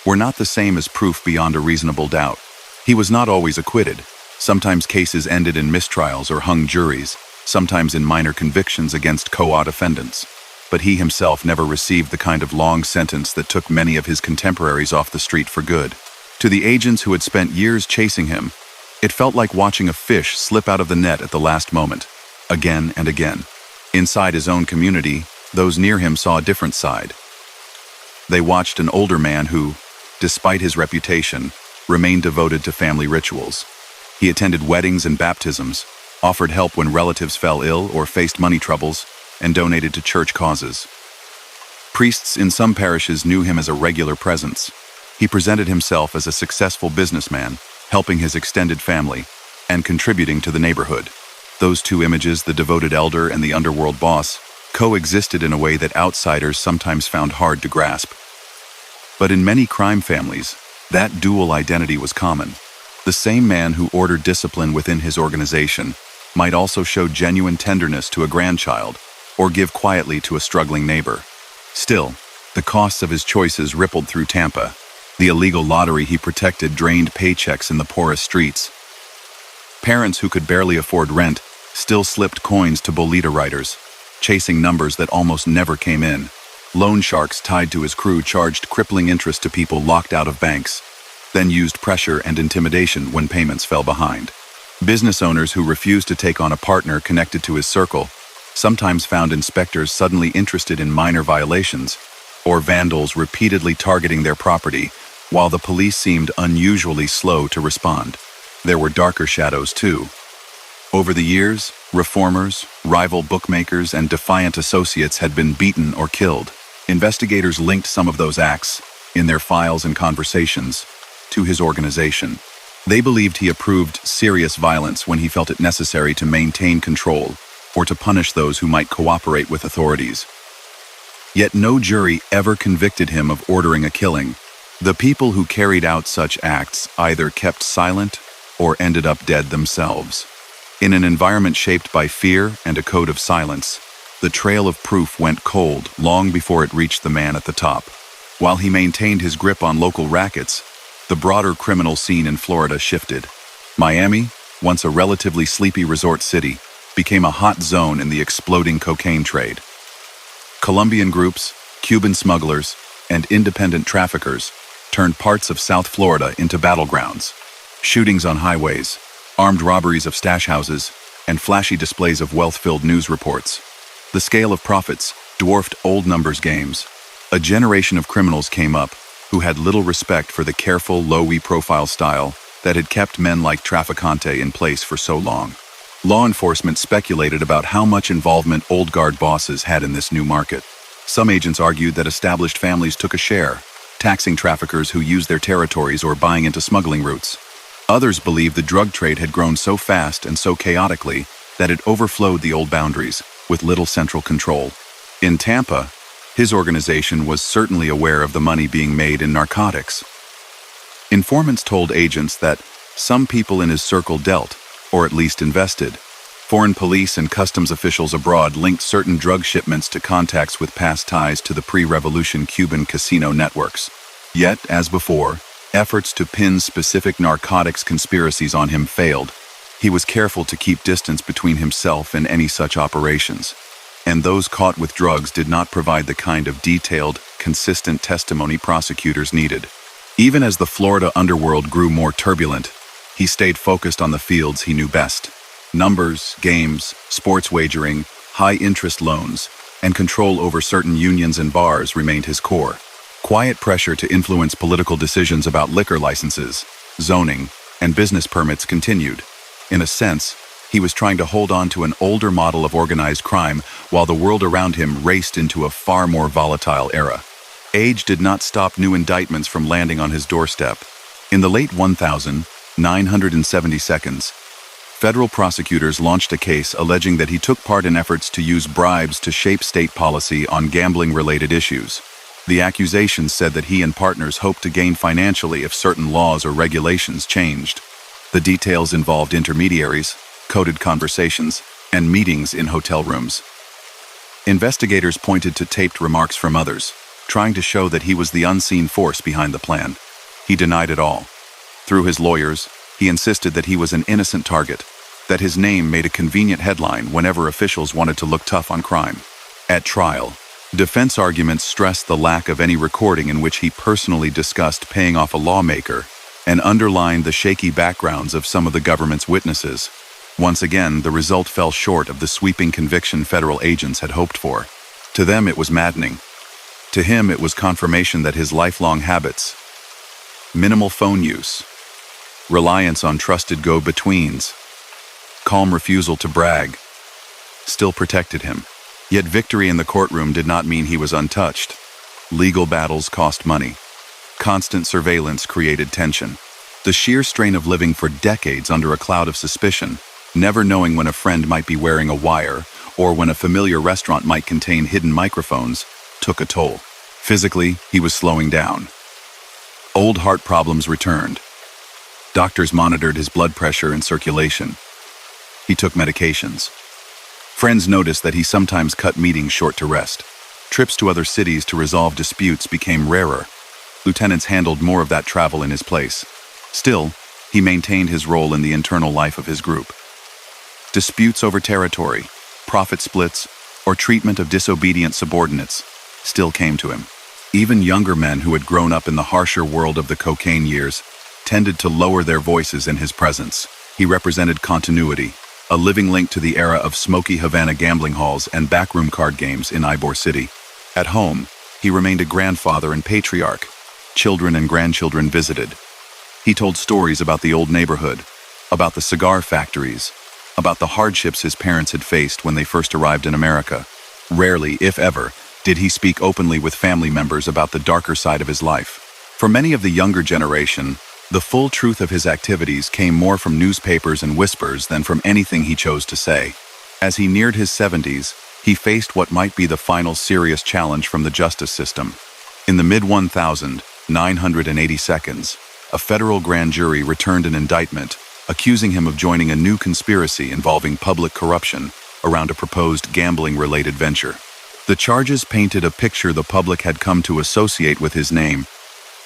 were not the same as proof beyond a reasonable doubt. He was not always acquitted. Sometimes cases ended in mistrials or hung juries, sometimes in minor convictions against co-defendants. But he himself never received the kind of long sentence that took many of his contemporaries off the street for good. To the agents who had spent years chasing him, it felt like watching a fish slip out of the net at the last moment, again and again. Inside his own community, those near him saw a different side. They watched an older man who, despite his reputation, remained devoted to family rituals. He attended weddings and baptisms, offered help when relatives fell ill or faced money troubles, and donated to church causes. Priests in some parishes knew him as a regular presence. He presented himself as a successful businessman, helping his extended family, and contributing to the neighborhood. Those two images, the devoted elder and the underworld boss, coexisted in a way that outsiders sometimes found hard to grasp. But in many crime families, that dual identity was common. The same man who ordered discipline within his organization might also show genuine tenderness to a grandchild or give quietly to a struggling neighbor. Still, the costs of his choices rippled through Tampa. The illegal lottery he protected drained paychecks in the poorest streets. Parents who could barely afford rent still slipped coins to bolita writers, chasing numbers that almost never came in. Loan sharks tied to his crew charged crippling interest to people locked out of banks, then used pressure and intimidation when payments fell behind. Business owners who refused to take on a partner connected to his circle sometimes found inspectors suddenly interested in minor violations, or vandals repeatedly targeting their property, while the police seemed unusually slow to respond. There were darker shadows too. Over the years, reformers, rival bookmakers, and defiant associates had been beaten or killed. Investigators linked some of those acts, in their files and conversations, to his organization. They believed he approved serious violence when he felt it necessary to maintain control or to punish those who might cooperate with authorities. Yet no jury ever convicted him of ordering a killing. The people who carried out such acts either kept silent or ended up dead themselves. In an environment shaped by fear and a code of silence, the trail of proof went cold long before it reached the man at the top. While he maintained his grip on local rackets, the broader criminal scene in Florida shifted. Miami, once a relatively sleepy resort city, became a hot zone in the exploding cocaine trade. Colombian groups, Cuban smugglers, and independent traffickers turned parts of South Florida into battlegrounds. Shootings on highways, armed robberies of stash houses, and flashy displays of wealth-filled news reports. The scale of profits dwarfed old numbers games. A generation of criminals came up who had little respect for the careful, low-profile style that had kept men like Trafficante in place for so long. Law enforcement speculated about how much involvement old guard bosses had in this new market. Some agents argued that established families took a share, taxing traffickers who used their territories or buying into smuggling routes. Others believed the drug trade had grown so fast and so chaotically that it overflowed the old boundaries, with little central control. In Tampa, his organization was certainly aware of the money being made in narcotics. Informants told agents that some people in his circle dealt, or at least invested. Foreign police and customs officials abroad linked certain drug shipments to contacts with past ties to the pre-revolution Cuban casino networks. Yet, as before, efforts to pin specific narcotics conspiracies on him failed. He was careful to keep distance between himself and any such operations. And those caught with drugs did not provide the kind of detailed, consistent testimony prosecutors needed. Even as the Florida underworld grew more turbulent, he stayed focused on the fields he knew best. Numbers, games, sports wagering, high-interest loans, and control over certain unions and bars remained his core. Quiet pressure to influence political decisions about liquor licenses, zoning, and business permits continued. In a sense, he was trying to hold on to an older model of organized crime while the world around him raced into a far more volatile era. Age did not stop new indictments from landing on his doorstep. In the late 1972, federal prosecutors launched a case alleging that he took part in efforts to use bribes to shape state policy on gambling-related issues. The accusations said that he and partners hoped to gain financially if certain laws or regulations changed. The details involved intermediaries, coded conversations, and meetings in hotel rooms. Investigators pointed to taped remarks from others, trying to show that he was the unseen force behind the plan. He denied it all. Through his lawyers, he insisted that he was an innocent target, that his name made a convenient headline whenever officials wanted to look tough on crime. At trial, defense arguments stressed the lack of any recording in which he personally discussed paying off a lawmaker and underlined the shaky backgrounds of some of the government's witnesses. Once again, the result fell short of the sweeping conviction federal agents had hoped for. To them, it was maddening. To him, it was confirmation that his lifelong habits, minimal phone use, reliance on trusted go-betweens, calm refusal to brag, still protected him. Yet victory in the courtroom did not mean he was untouched. Legal battles cost money. Constant surveillance created tension. The sheer strain of living for decades under a cloud of suspicion, never knowing when a friend might be wearing a wire or when a familiar restaurant might contain hidden microphones, took a toll. Physically, he was slowing down. Old heart problems returned. Doctors monitored his blood pressure and circulation. He took medications. Friends noticed that he sometimes cut meetings short to rest. Trips to other cities to resolve disputes became rarer. Lieutenants handled more of that travel in his place. Still, he maintained his role in the internal life of his group. Disputes over territory, profit splits, or treatment of disobedient subordinates still came to him. Even younger men who had grown up in the harsher world of the cocaine years tended to lower their voices in his presence. He represented continuity, a living link to the era of smoky Havana gambling halls and backroom card games in Ybor City. At home, he remained a grandfather and patriarch. Children and grandchildren visited. He told stories about the old neighborhood, about the cigar factories, about the hardships his parents had faced when they first arrived in America. Rarely, if ever, did he speak openly with family members about the darker side of his life. For many of the younger generation, the full truth of his activities came more from newspapers and whispers than from anything he chose to say. As he neared his 70s, he faced what might be the final serious challenge from the justice system. In the mid-1980 seconds, a federal grand jury returned an indictment accusing him of joining a new conspiracy involving public corruption around a proposed gambling-related venture. The charges painted a picture the public had come to associate with his name: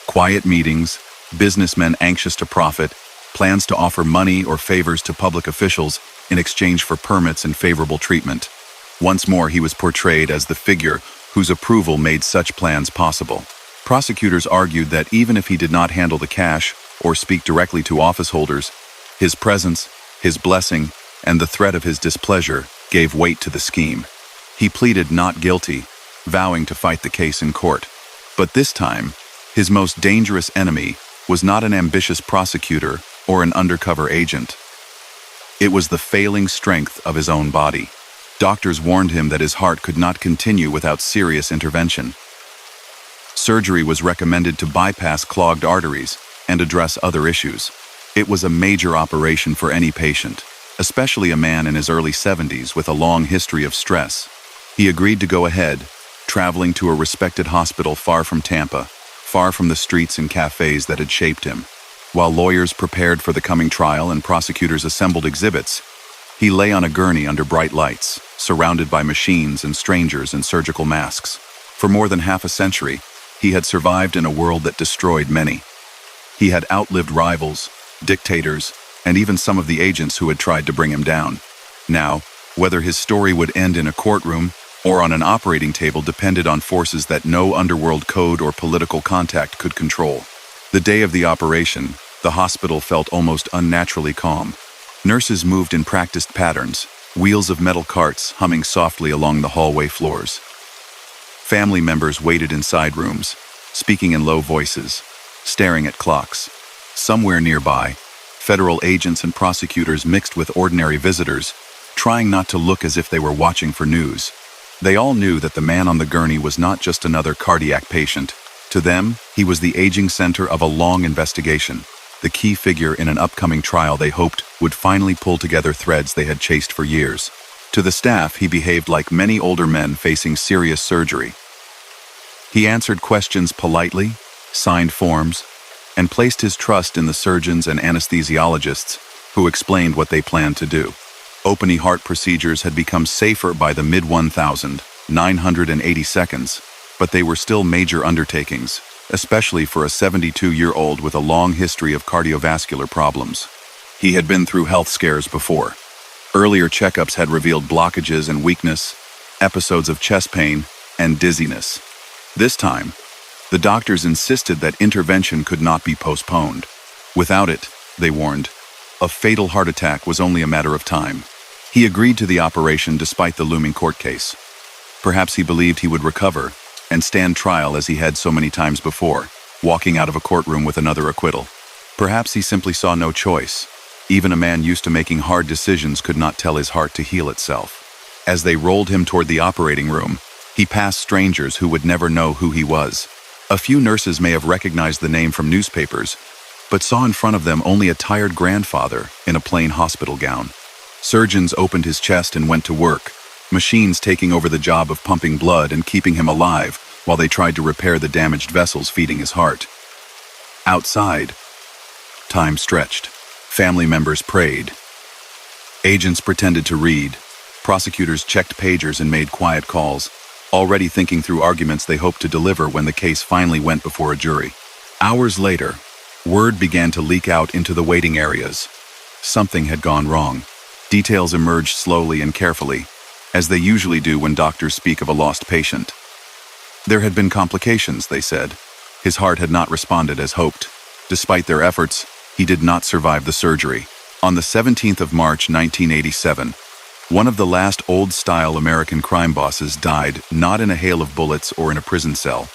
quiet meetings, businessmen anxious to profit, plans to offer money or favors to public officials in exchange for permits and favorable treatment. Once more, he was portrayed as the figure whose approval made such plans possible. Prosecutors argued that even if he did not handle the cash or speak directly to office holders, his presence, his blessing, and the threat of his displeasure gave weight to the scheme. He pleaded not guilty, vowing to fight the case in court. But this time, his most dangerous enemy was not an ambitious prosecutor or an undercover agent. It was the failing strength of his own body. Doctors warned him that his heart could not continue without serious intervention. Surgery was recommended to bypass clogged arteries and address other issues. It was a major operation for any patient, especially a man in his early 70s with a long history of stress. He agreed to go ahead, traveling to a respected hospital far from Tampa, far from the streets and cafes that had shaped him. While lawyers prepared for the coming trial and prosecutors assembled exhibits, he lay on a gurney under bright lights, surrounded by machines and strangers in surgical masks. For more than half a century, he had survived in a world that destroyed many. He had outlived rivals, dictators, and even some of the agents who had tried to bring him down. Now, whether his story would end in a courtroom or on an operating table depended on forces that no underworld code or political contact could control. The day of the operation, the hospital felt almost unnaturally calm. Nurses moved in practiced patterns, wheels of metal carts humming softly along the hallway floors. Family members waited in side rooms, speaking in low voices, staring at clocks. Somewhere nearby, federal agents and prosecutors mixed with ordinary visitors, trying not to look as if they were watching for news. They all knew that the man on the gurney was not just another cardiac patient. To them, he was the aging center of a long investigation, the key figure in an upcoming trial they hoped would finally pull together threads they had chased for years. To the staff, he behaved like many older men facing serious surgery. He answered questions politely, signed forms, and placed his trust in the surgeons and anesthesiologists who explained what they planned to do. Open heart procedures had become safer by the mid-1980 seconds, but they were still major undertakings, especially for a 72-year-old with a long history of cardiovascular problems. He had been through health scares before. Earlier checkups had revealed blockages and weakness, episodes of chest pain, and dizziness. This time, the doctors insisted that intervention could not be postponed. Without it, they warned, a fatal heart attack was only a matter of time. He agreed to the operation despite the looming court case. Perhaps he believed he would recover and stand trial as he had so many times before, walking out of a courtroom with another acquittal. Perhaps he simply saw no choice. Even a man used to making hard decisions could not tell his heart to heal itself. As they rolled him toward the operating room, he passed strangers who would never know who he was. A few nurses may have recognized the name from newspapers, but saw in front of them only a tired grandfather in a plain hospital gown. Surgeons opened his chest and went to work, machines taking over the job of pumping blood and keeping him alive while they tried to repair the damaged vessels feeding his heart. Outside, time stretched. Family members prayed. Agents pretended to read. Prosecutors checked pagers and made quiet calls, already thinking through arguments they hoped to deliver when the case finally went before a jury. Hours later, word began to leak out into the waiting areas. Something had gone wrong. Details emerged slowly and carefully, as they usually do when doctors speak of a lost patient. There had been complications, they said. His heart had not responded as hoped. Despite their efforts, he did not survive the surgery. On the 17th of March, 1987, one of the last old-style American crime bosses died not in a hail of bullets or in a prison cell,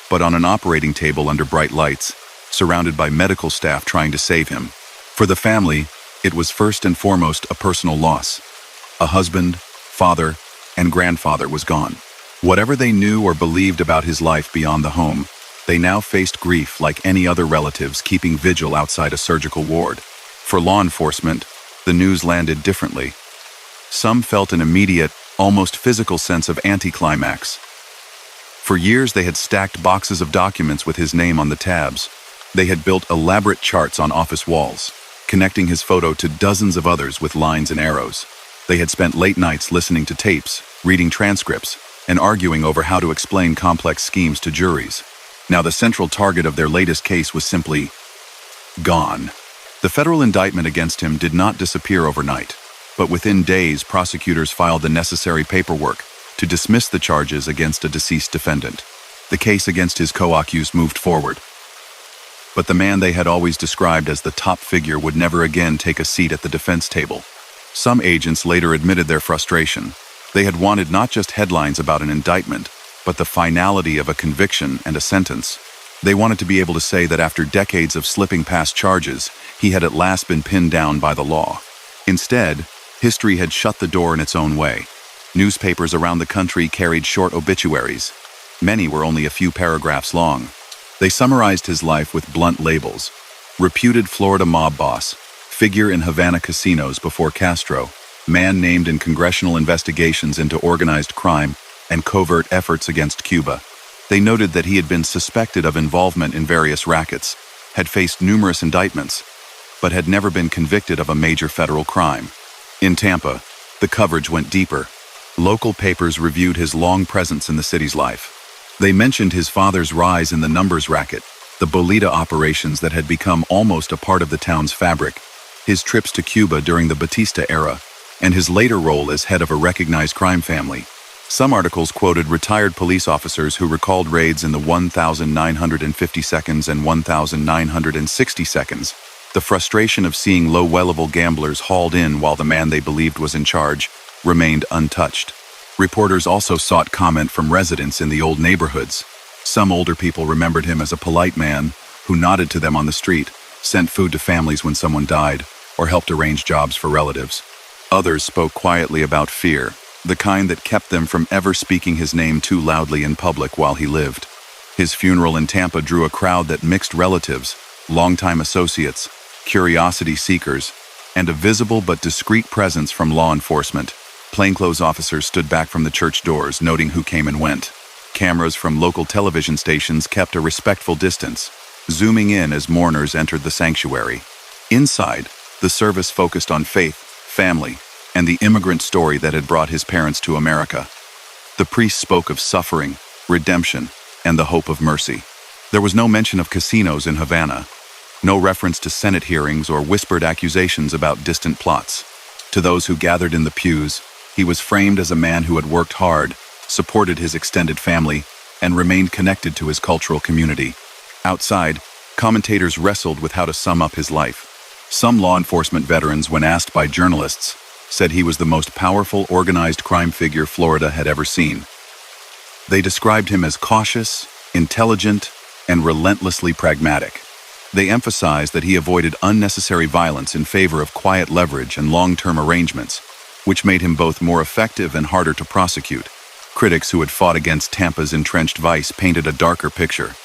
but on an operating table under bright lights, surrounded by medical staff trying to save him. For the family, it was first and foremost a personal loss. A husband, father, and grandfather was gone. Whatever they knew or believed about his life beyond the home, they now faced grief like any other relatives keeping vigil outside a surgical ward. For law enforcement, the news landed differently. Some felt an immediate, almost physical sense of anticlimax. For years they had stacked boxes of documents with his name on the tabs. They had built elaborate charts on office walls, connecting his photo to dozens of others with lines and arrows. They had spent late nights listening to tapes, reading transcripts, and arguing over how to explain complex schemes to juries. Now the central target of their latest case was simply gone. The federal indictment against him did not disappear overnight, but within days prosecutors filed the necessary paperwork to dismiss the charges against a deceased defendant. The case against his co-accused moved forward. But the man they had always described as the top figure would never again take a seat at the defense table. Some agents later admitted their frustration. They had wanted not just headlines about an indictment, but the finality of a conviction and a sentence. They wanted to be able to say that after decades of slipping past charges, he had at last been pinned down by the law. Instead, history had shut the door in its own way. Newspapers around the country carried short obituaries. Many were only a few paragraphs long. They summarized his life with blunt labels: reputed Florida mob boss, figure in Havana casinos before Castro, man named in congressional investigations into organized crime and covert efforts against Cuba. They noted that he had been suspected of involvement in various rackets, had faced numerous indictments, but had never been convicted of a major federal crime. In Tampa, the coverage went deeper. Local papers reviewed his long presence in the city's life. They mentioned his father's rise in the numbers racket, the bolita operations that had become almost a part of the town's fabric, his trips to Cuba during the Batista era, and his later role as head of a recognized crime family. Some articles quoted retired police officers who recalled raids in the 1,950 seconds and 1,960 seconds. The frustration of seeing low-level gamblers hauled in while the man they believed was in charge remained untouched. Reporters also sought comment from residents in the old neighborhoods. Some older people remembered him as a polite man who nodded to them on the street, sent food to families when someone died, or helped arrange jobs for relatives. Others spoke quietly about fear, the kind that kept them from ever speaking his name too loudly in public while he lived. His funeral in Tampa drew a crowd that mixed relatives, longtime associates, curiosity seekers, and a visible but discreet presence from law enforcement. Plainclothes officers stood back from the church doors, noting who came and went. Cameras from local television stations kept a respectful distance, zooming in as mourners entered the sanctuary. Inside, the service focused on faith, family, and the immigrant story that had brought his parents to America. The priest spoke of suffering, redemption, and the hope of mercy. There was no mention of casinos in Havana, no reference to Senate hearings or whispered accusations about distant plots. To those who gathered in the pews, he was framed as a man who had worked hard, supported his extended family, and remained connected to his cultural community. Outside, commentators wrestled with how to sum up his life. Some law enforcement veterans, when asked by journalists, said he was the most powerful organized crime figure Florida had ever seen. They described him as cautious, intelligent, and relentlessly pragmatic. They emphasized that he avoided unnecessary violence in favor of quiet leverage and long-term arrangements, which made him both more effective and harder to prosecute. Critics who had fought against Tampa's entrenched vice painted a darker picture.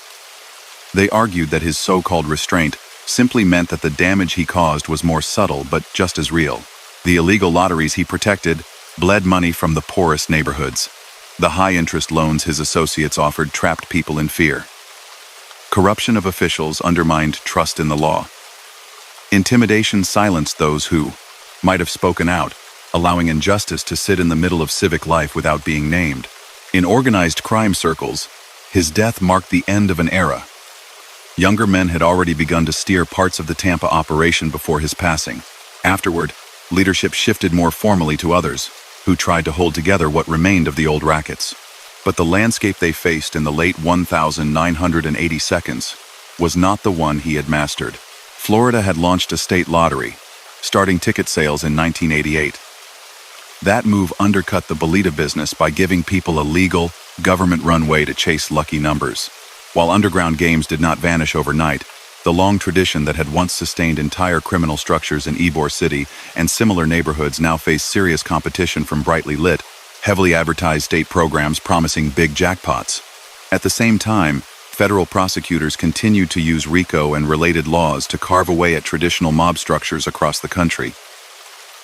They argued that his so-called restraint simply meant that the damage he caused was more subtle but just as real. The illegal lotteries he protected bled money from the poorest neighborhoods. The high-interest loans his associates offered trapped people in fear. Corruption of officials undermined trust in the law. Intimidation silenced those who might have spoken out, allowing injustice to sit in the middle of civic life without being named. In organized crime circles, his death marked the end of an era. Younger men had already begun to steer parts of the Tampa operation before his passing. Afterward, leadership shifted more formally to others, who tried to hold together what remained of the old rackets. But the landscape they faced in the late 1980 seconds was not the one he had mastered. Florida had launched a state lottery, starting ticket sales in 1988. That move undercut the bolita business by giving people a legal, government-run way to chase lucky numbers. While underground games did not vanish overnight, the long tradition that had once sustained entire criminal structures in Ybor City and similar neighborhoods now faced serious competition from brightly lit, heavily advertised state programs promising big jackpots. At the same time, federal prosecutors continued to use RICO and related laws to carve away at traditional mob structures across the country.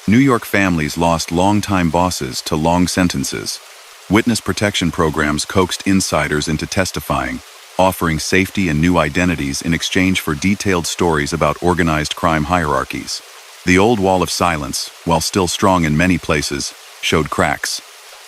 New York families lost long-time bosses to long sentences. Witness protection programs coaxed insiders into testifying, offering safety and new identities in exchange for detailed stories about organized crime hierarchies. The old wall of silence, while still strong in many places, showed cracks.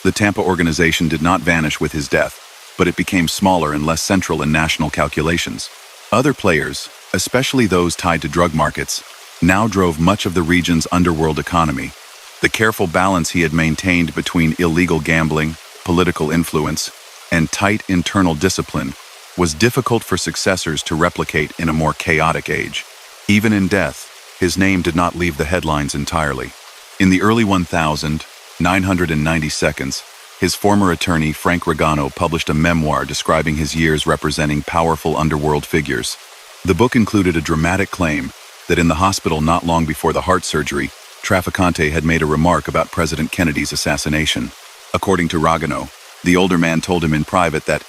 The Tampa organization did not vanish with his death, but it became smaller and less central in national calculations. Other players, especially those tied to drug markets, now drove much of the region's underworld economy. The careful balance he had maintained between illegal gambling, political influence, and tight internal discipline was difficult for successors to replicate in a more chaotic age. Even in death, his name did not leave the headlines entirely. In the early 1990 seconds, his former attorney Frank Regano published a memoir describing his years representing powerful underworld figures. The book included a dramatic claim that in the hospital not long before the heart surgery, Trafficante had made a remark about President Kennedy's assassination. According to Regano, the older man told him in private that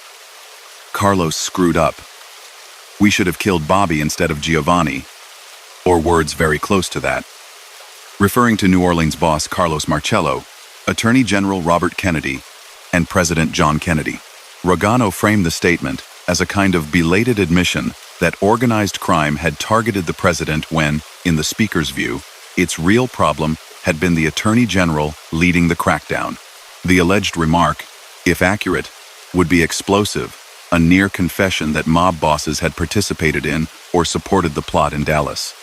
Carlos screwed up. We should have killed Bobby instead of Giovanni, or words very close to that. Referring to New Orleans boss Carlos Marcello, Attorney General Robert Kennedy, and President John Kennedy. Regano framed the statement as a kind of belated admission that organized crime had targeted the president when, in the speaker's view, its real problem had been the Attorney General leading the crackdown. The alleged remark, if accurate, would be explosive, a near confession that mob bosses had participated in or supported the plot in Dallas.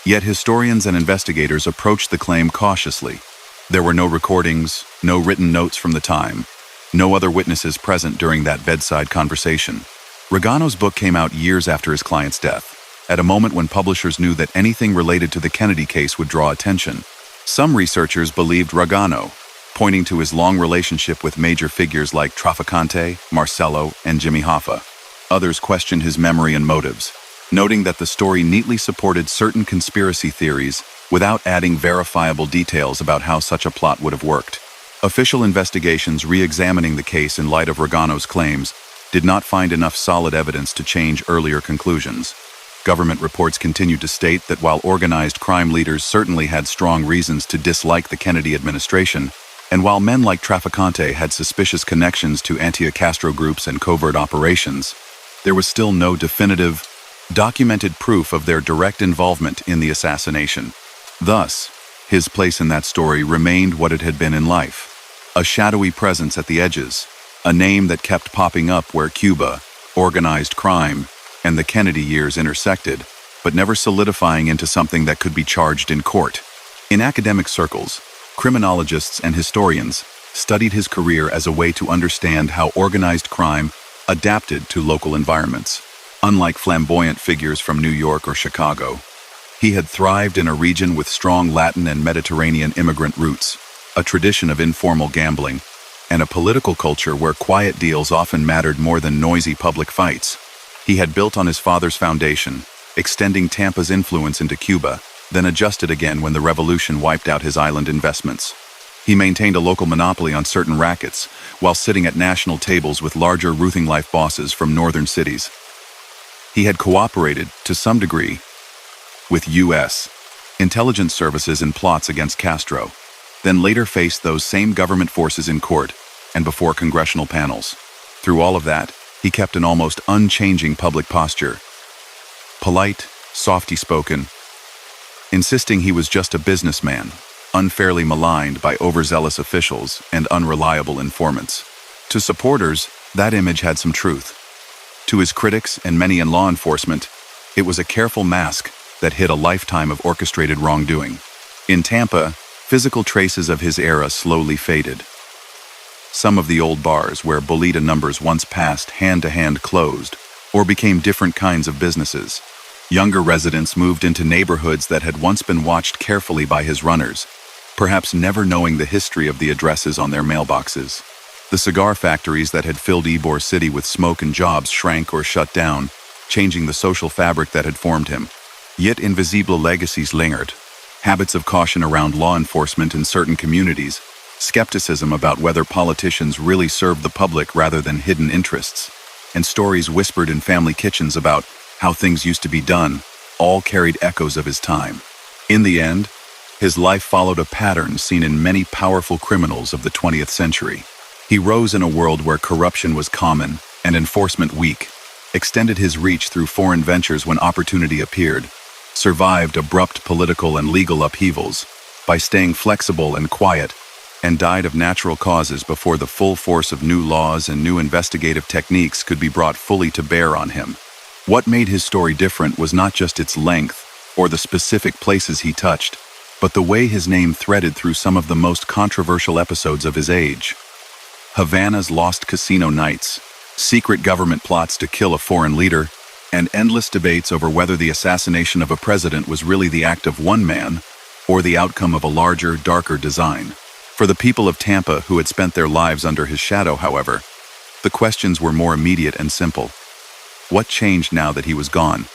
Yet historians and investigators approached the claim cautiously. There were no recordings, no written notes from the time, no other witnesses present during that bedside conversation. Regano's book came out years after his client's death, at a moment when publishers knew that anything related to the Kennedy case would draw attention. Some researchers believed Regano, pointing to his long relationship with major figures like Trafficante, Marcello, and Jimmy Hoffa. Others questioned his memory and motives, noting that the story neatly supported certain conspiracy theories without adding verifiable details about how such a plot would have worked. Official investigations re-examining the case in light of Regano's claims did not find enough solid evidence to change earlier conclusions. Government reports continued to state that while organized crime leaders certainly had strong reasons to dislike the Kennedy administration, and while men like Trafficante had suspicious connections to anti-Castro groups and covert operations, there was still no definitive, documented proof of their direct involvement in the assassination. Thus, his place in that story remained what it had been in life, a shadowy presence at the edges, a name that kept popping up where Cuba, organized crime, and the Kennedy years intersected, but never solidifying into something that could be charged in court. In academic circles, criminologists and historians studied his career as a way to understand how organized crime adapted to local environments. Unlike flamboyant figures from New York or Chicago, he had thrived in a region with strong Latin and Mediterranean immigrant roots, a tradition of informal gambling, and a political culture where quiet deals often mattered more than noisy public fights. He had built on his father's foundation, extending Tampa's influence into Cuba, then adjusted again when the revolution wiped out his island investments. He maintained a local monopoly on certain rackets, while sitting at national tables with larger rooting life bosses from northern cities. He had cooperated, to some degree, with U.S. intelligence services in plots against Castro, then later faced those same government forces in court and before congressional panels. Through all of that, he kept an almost unchanging public posture. Polite, soft-spoken, insisting he was just a businessman, unfairly maligned by overzealous officials and unreliable informants. To supporters, that image had some truth. To his critics and many in law enforcement, it was a careful mask that hid a lifetime of orchestrated wrongdoing. In Tampa, physical traces of his era slowly faded. Some of the old bars where bolita numbers once passed hand-to-hand closed or became different kinds of businesses. Younger residents moved into neighborhoods that had once been watched carefully by his runners, perhaps never knowing the history of the addresses on their mailboxes. The cigar factories that had filled Ybor City with smoke and jobs shrank or shut down, changing the social fabric that had formed him. Yet invisible legacies lingered. Habits of caution around law enforcement in certain communities, skepticism about whether politicians really served the public rather than hidden interests, and stories whispered in family kitchens about how things used to be done, all carried echoes of his time. In the end, his life followed a pattern seen in many powerful criminals of the 20th century. He rose in a world where corruption was common and enforcement weak, extended his reach through foreign ventures when opportunity appeared, survived abrupt political and legal upheavals by staying flexible and quiet, and died of natural causes before the full force of new laws and new investigative techniques could be brought fully to bear on him. What made his story different was not just its length or the specific places he touched, but the way his name threaded through some of the most controversial episodes of his age. Havana's lost casino nights, secret government plots to kill a foreign leader, and endless debates over whether the assassination of a president was really the act of one man or the outcome of a larger, darker design. For the people of Tampa who had spent their lives under his shadow, however, the questions were more immediate and simple. What changed now that he was gone?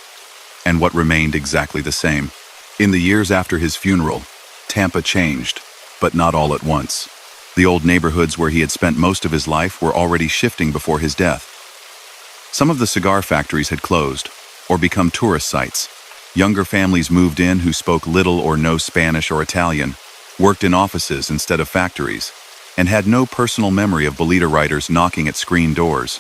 And what remained exactly the same? In the years after his funeral, Tampa changed, but not all at once. The old neighborhoods where he had spent most of his life were already shifting before his death. Some of the cigar factories had closed, or become tourist sites. Younger families moved in who spoke little or no Spanish or Italian, worked in offices instead of factories, and had no personal memory of bolita writers knocking at screen doors.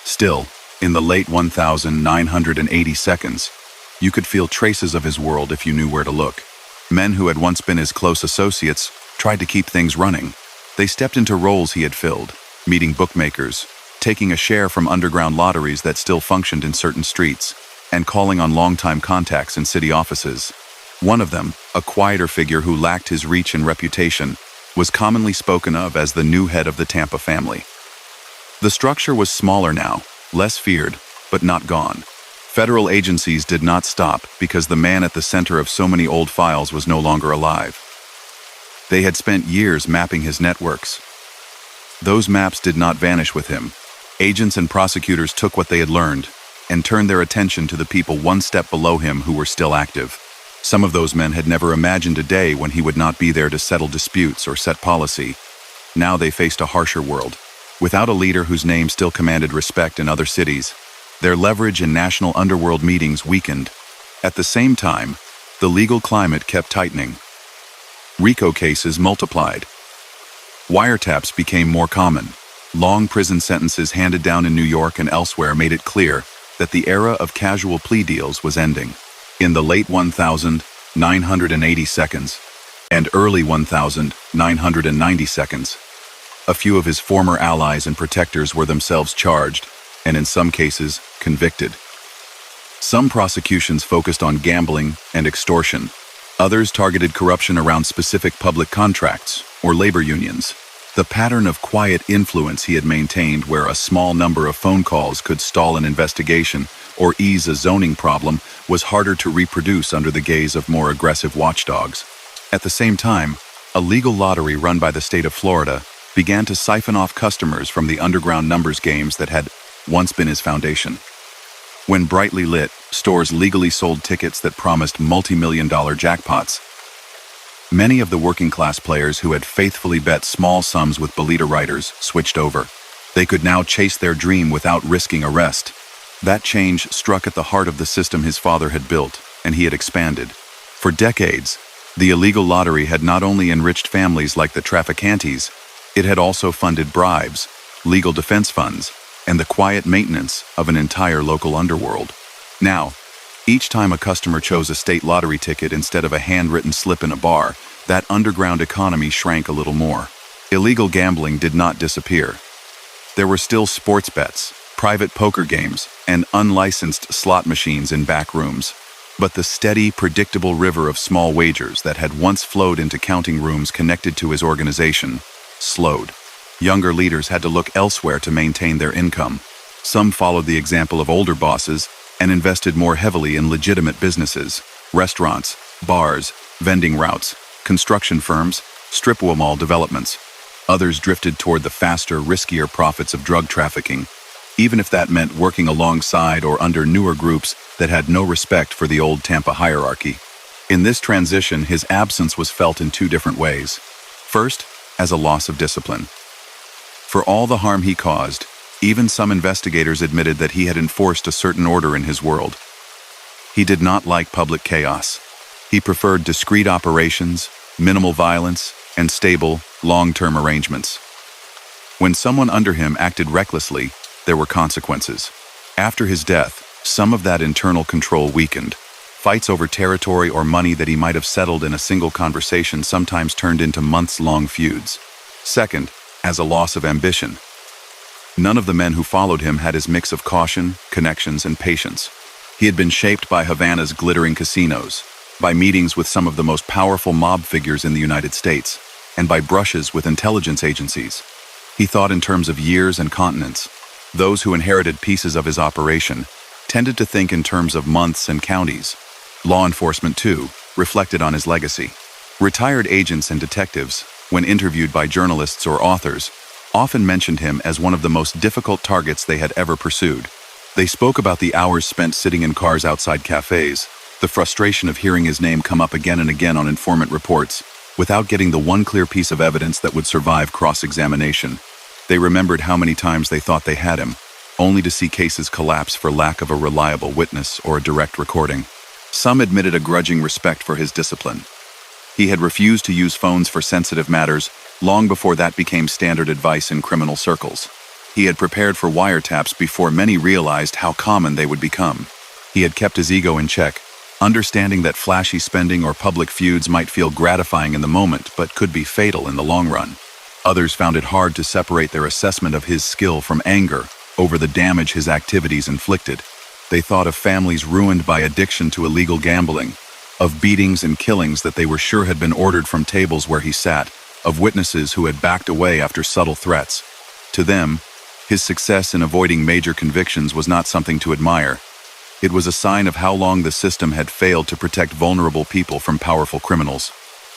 Still, in the late 1980 seconds, you could feel traces of his world if you knew where to look. Men who had once been his close associates tried to keep things running. They stepped into roles he had filled, meeting bookmakers, taking a share from underground lotteries that still functioned in certain streets, and calling on longtime contacts in city offices. One of them, a quieter figure who lacked his reach and reputation, was commonly spoken of as the new head of the Tampa family. The structure was smaller now, less feared, but not gone. Federal agencies did not stop because the man at the center of so many old files was no longer alive. They had spent years mapping his networks. Those maps did not vanish with him. Agents and prosecutors took what they had learned and turned their attention to the people one step below him who were still active. Some of those men had never imagined a day when he would not be there to settle disputes or set policy. Now they faced a harsher world. Without a leader whose name still commanded respect in other cities, their leverage in national underworld meetings weakened. At the same time, the legal climate kept tightening. RICO cases multiplied. Wiretaps became more common. Long prison sentences handed down in New York and elsewhere made it clear that the era of casual plea deals was ending. In the late 1980 seconds and early 1990 seconds, a few of his former allies and protectors were themselves charged, and in some cases, convicted. Some prosecutions focused on gambling and extortion, Others targeted corruption around specific public contracts or labor unions. The pattern of quiet influence he had maintained, where a small number of phone calls could stall an investigation or ease a zoning problem, was harder to reproduce under the gaze of more aggressive watchdogs. At the same time, a legal lottery run by the state of Florida began to siphon off customers from the underground numbers games that had once been his foundation. When brightly lit, stores legally sold tickets that promised multi-million-dollar jackpots. Many of the working-class players who had faithfully bet small sums with Bolita writers switched over. They could now chase their dream without risking arrest. That change struck at the heart of the system his father had built, and he had expanded. For decades, the illegal lottery had not only enriched families like the Trafficantes, it had also funded bribes, legal defense funds, and the quiet maintenance of an entire local underworld. Now, each time a customer chose a state lottery ticket instead of a handwritten slip in a bar, that underground economy shrank a little more. Illegal gambling did not disappear. There were still sports bets, private poker games, and unlicensed slot machines in back rooms. But the steady, predictable river of small wagers that had once flowed into counting rooms connected to his organization slowed. Younger leaders had to look elsewhere to maintain their income. Some followed the example of older bosses and invested more heavily in legitimate businesses, restaurants, bars, vending routes, construction firms, strip mall developments. Others drifted toward the faster, riskier profits of drug trafficking, even if that meant working alongside or under newer groups that had no respect for the old Tampa hierarchy. In this transition, his absence was felt in two different ways. First, as a loss of discipline. For all the harm he caused, even some investigators admitted that he had enforced a certain order in his world. He did not like public chaos. He preferred discreet operations, minimal violence, and stable, long-term arrangements. When someone under him acted recklessly, there were consequences. After his death, some of that internal control weakened. Fights over territory or money that he might have settled in a single conversation sometimes turned into months-long feuds. Second, as a loss of ambition. None of the men who followed him had his mix of caution, connections, and patience. He had been shaped by Havana's glittering casinos, by meetings with some of the most powerful mob figures in the United States, and by brushes with intelligence agencies. He thought in terms of years and continents. Those who inherited pieces of his operation tended to think in terms of months and counties. Law enforcement, too, reflected on his legacy. Retired agents and detectives, when interviewed by journalists or authors, often mentioned him as one of the most difficult targets they had ever pursued. They spoke about the hours spent sitting in cars outside cafes, the frustration of hearing his name come up again and again on informant reports, without getting the one clear piece of evidence that would survive cross-examination. They remembered how many times they thought they had him, only to see cases collapse for lack of a reliable witness or a direct recording. Some admitted a grudging respect for his discipline. He had refused to use phones for sensitive matters long before that became standard advice in criminal circles. He had prepared for wiretaps before many realized how common they would become. He had kept his ego in check, understanding that flashy spending or public feuds might feel gratifying in the moment but could be fatal in the long run. Others found it hard to separate their assessment of his skill from anger over the damage his activities inflicted. They thought of families ruined by addiction to illegal gambling, of beatings and killings that they were sure had been ordered from tables where he sat, of witnesses who had backed away after subtle threats. To them, his success in avoiding major convictions was not something to admire. It was a sign of how long the system had failed to protect vulnerable people from powerful criminals.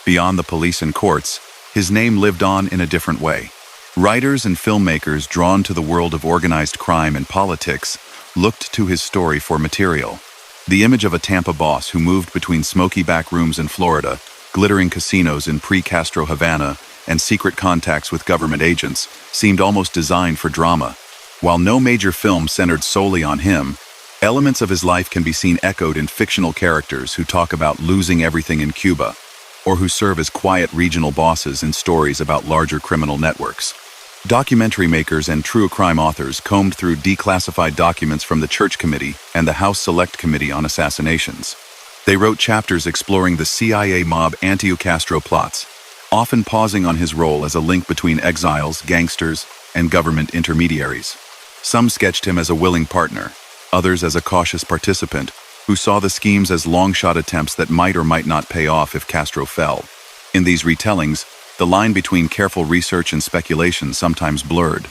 Beyond the police and courts, his name lived on in a different way. Writers and filmmakers drawn to the world of organized crime and politics looked to his story for material. The image of a Tampa boss who moved between smoky back rooms in Florida, glittering casinos in pre-Castro Havana, and secret contacts with government agents seemed almost designed for drama. While no major film centered solely on him, elements of his life can be seen echoed in fictional characters who talk about losing everything in Cuba, or who serve as quiet regional bosses in stories about larger criminal networks. Documentary makers and true crime authors combed through declassified documents from the Church Committee and the House Select Committee on Assassinations. They wrote chapters exploring the CIA mob anti-Castro plots, often pausing on his role as a link between exiles, gangsters, and government intermediaries. Some sketched him as a willing partner, others as a cautious participant, who saw the schemes as long-shot attempts that might or might not pay off if Castro fell. In these retellings, the line between careful research and speculation sometimes blurred.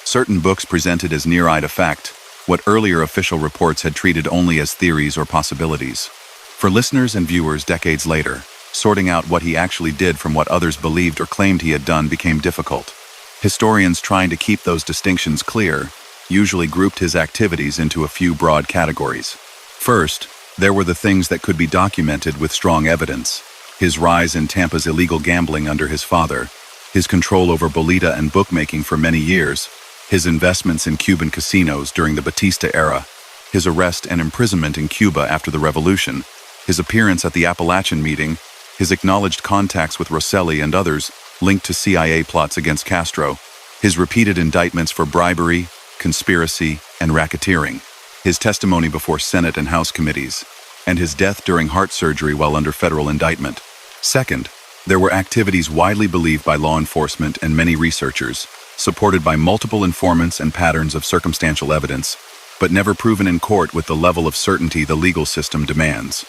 Certain books presented as near-eye fact what earlier official reports had treated only as theories or possibilities. For listeners and viewers decades later, sorting out what he actually did from what others believed or claimed he had done became difficult. Historians trying to keep those distinctions clear usually grouped his activities into a few broad categories. First, there were the things that could be documented with strong evidence: his rise in Tampa's illegal gambling under his father, his control over bolita and bookmaking for many years, his investments in Cuban casinos during the Batista era, his arrest and imprisonment in Cuba after the revolution, his appearance at the Appalachian meeting, his acknowledged contacts with Rosselli and others linked to CIA plots against Castro, his repeated indictments for bribery, conspiracy, and racketeering, his testimony before Senate and House committees, and his death during heart surgery while under federal indictment. Second, there were activities widely believed by law enforcement and many researchers, supported by multiple informants and patterns of circumstantial evidence, but never proven in court with the level of certainty the legal system demands.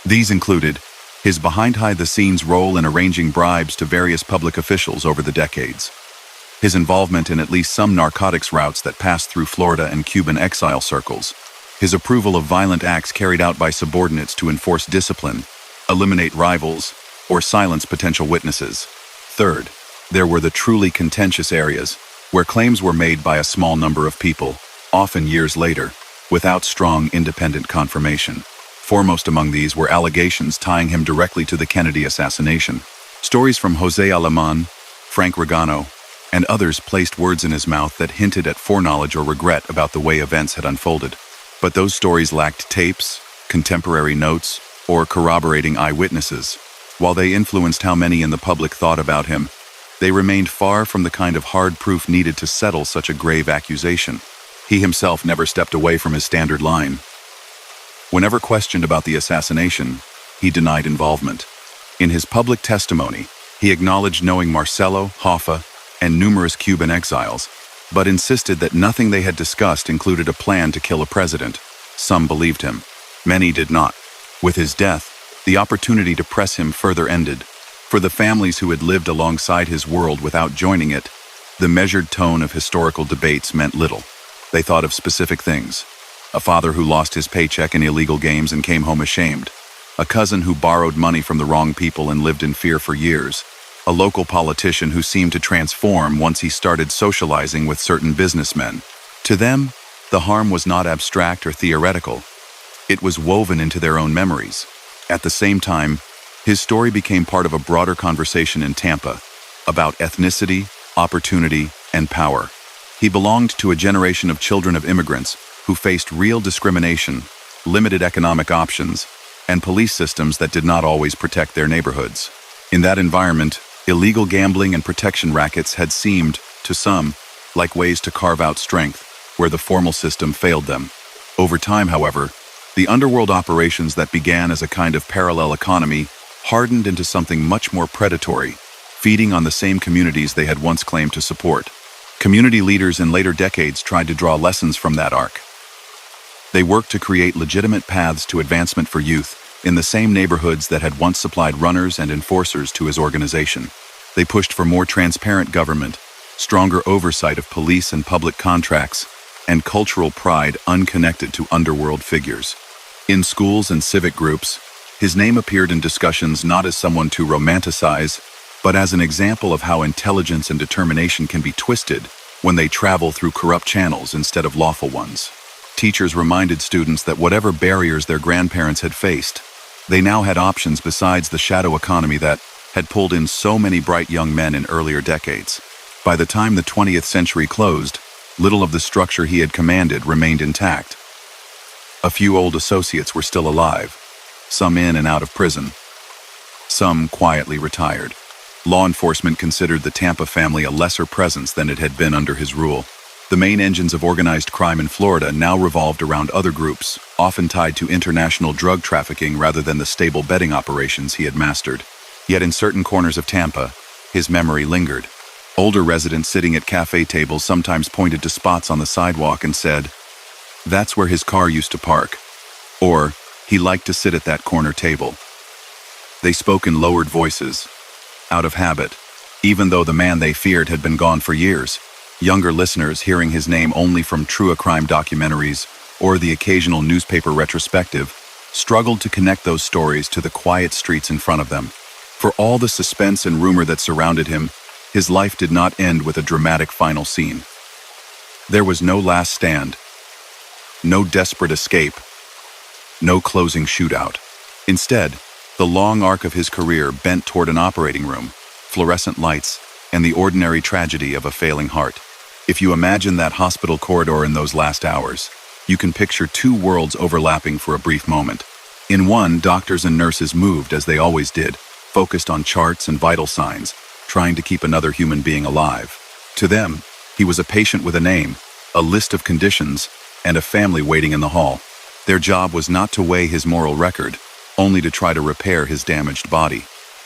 These included his behind-the-scenes role in arranging bribes to various public officials over the decades, his involvement in at least some narcotics routes that passed through Florida and Cuban exile circles, his approval of violent acts carried out by subordinates to enforce discipline, eliminate rivals, or silence potential witnesses. Third, there were the truly contentious areas, where claims were made by a small number of people, often years later, without strong independent confirmation. Foremost among these were allegations tying him directly to the Kennedy assassination. Stories from Jose Aleman, Frank Regano, and others placed words in his mouth that hinted at foreknowledge or regret about the way events had unfolded. But those stories lacked tapes, contemporary notes, or corroborating eyewitnesses. While they influenced how many in the public thought about him, they remained far from the kind of hard proof needed to settle such a grave accusation. He himself never stepped away from his standard line. Whenever questioned about the assassination, he denied involvement. In his public testimony, he acknowledged knowing Marcelo, Hoffa, and numerous Cuban exiles, but insisted that nothing they had discussed included a plan to kill a president. Some believed him. Many did not. With his death, the opportunity to press him further ended. For the families who had lived alongside his world without joining it, the measured tone of historical debates meant little. They thought of specific things: a father who lost his paycheck in illegal games and came home ashamed, a cousin who borrowed money from the wrong people and lived in fear for years, a local politician who seemed to transform once he started socializing with certain businessmen. To them, the harm was not abstract or theoretical. It was woven into their own memories. At the same time, his story became part of a broader conversation in Tampa about ethnicity, opportunity, and power. He belonged to a generation of children of immigrants who faced real discrimination, limited economic options, and police systems that did not always protect their neighborhoods. In that environment, illegal gambling and protection rackets had seemed, to some, like ways to carve out strength where the formal system failed them. Over time, however, the underworld operations that began as a kind of parallel economy hardened into something much more predatory, feeding on the same communities they had once claimed to support. Community leaders in later decades tried to draw lessons from that arc. They worked to create legitimate paths to advancement for youth in the same neighborhoods that had once supplied runners and enforcers to his organization. They pushed for more transparent government, stronger oversight of police and public contracts, and cultural pride unconnected to underworld figures. In schools and civic groups, his name appeared in discussions not as someone to romanticize, but as an example of how intelligence and determination can be twisted when they travel through corrupt channels instead of lawful ones. Teachers reminded students that whatever barriers their grandparents had faced, they now had options besides the shadow economy that had pulled in so many bright young men in earlier decades. By the time the 20th century closed, little of the structure he had commanded remained intact. A few old associates were still alive, some in and out of prison, some quietly retired. Law enforcement considered the Tampa family a lesser presence than it had been under his rule. The main engines of organized crime in Florida now revolved around other groups, often tied to international drug trafficking rather than the stable betting operations he had mastered. Yet in certain corners of Tampa, his memory lingered. Older residents sitting at cafe tables sometimes pointed to spots on the sidewalk and said, "That's where his car used to park." Or, he liked to sit at that corner table. They spoke in lowered voices, out of habit, even though the man they feared had been gone for years. Younger listeners, hearing his name only from true crime documentaries or the occasional newspaper retrospective, struggled to connect those stories to the quiet streets in front of them. For all the suspense and rumor that surrounded him, his life did not end with a dramatic final scene. There was no last stand, no desperate escape, no closing shootout. Instead, the long arc of his career bent toward an operating room, fluorescent lights, and the ordinary tragedy of a failing heart. If you imagine that hospital corridor in those last hours, you can picture two worlds overlapping for a brief moment. In one, doctors and nurses moved as they always did, focused on charts and vital signs, trying to keep another human being alive. To them, he was a patient with a name, a list of conditions, and a family waiting in the hall. Their job was not to weigh his moral record, only to try to repair his damaged body.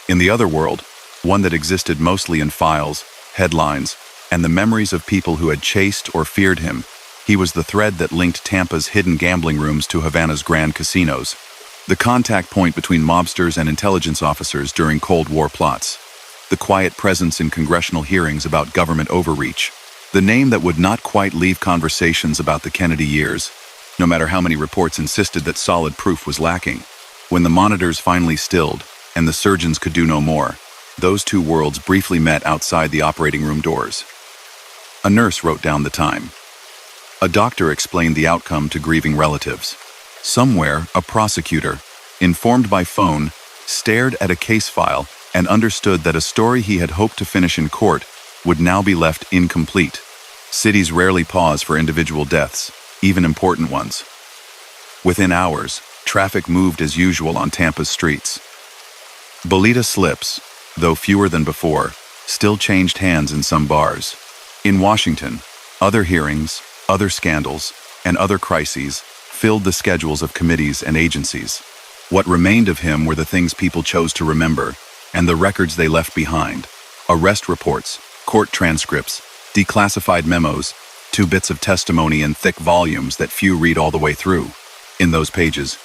In the other world, one that existed mostly in files, headlines, and the memories of people who had chased or feared him, he was the thread that linked Tampa's hidden gambling rooms to Havana's grand casinos, the contact point between mobsters and intelligence officers during Cold War plots, the quiet presence in congressional hearings about government overreach, the name that would not quite leave conversations about the Kennedy years, no matter how many reports insisted that solid proof was lacking. When the monitors finally stilled and the surgeons could do no more, those two worlds briefly met outside the operating room doors. A nurse wrote down the time. A doctor explained the outcome to grieving relatives. Somewhere, a prosecutor, informed by phone, stared at a case file and understood that a story he had hoped to finish in court would now be left incomplete. Cities rarely pause for individual deaths, even important ones. Within hours, traffic moved as usual on Tampa's streets. Bolita slips, though fewer than before, still changed hands in some bars. In Washington, other hearings, other scandals, and other crises filled the schedules of committees and agencies. What remained of him were the things people chose to remember, and the records they left behind. Arrest reports, court transcripts, declassified memos, 2 bits of testimony in thick volumes that few read all the way through. In those pages,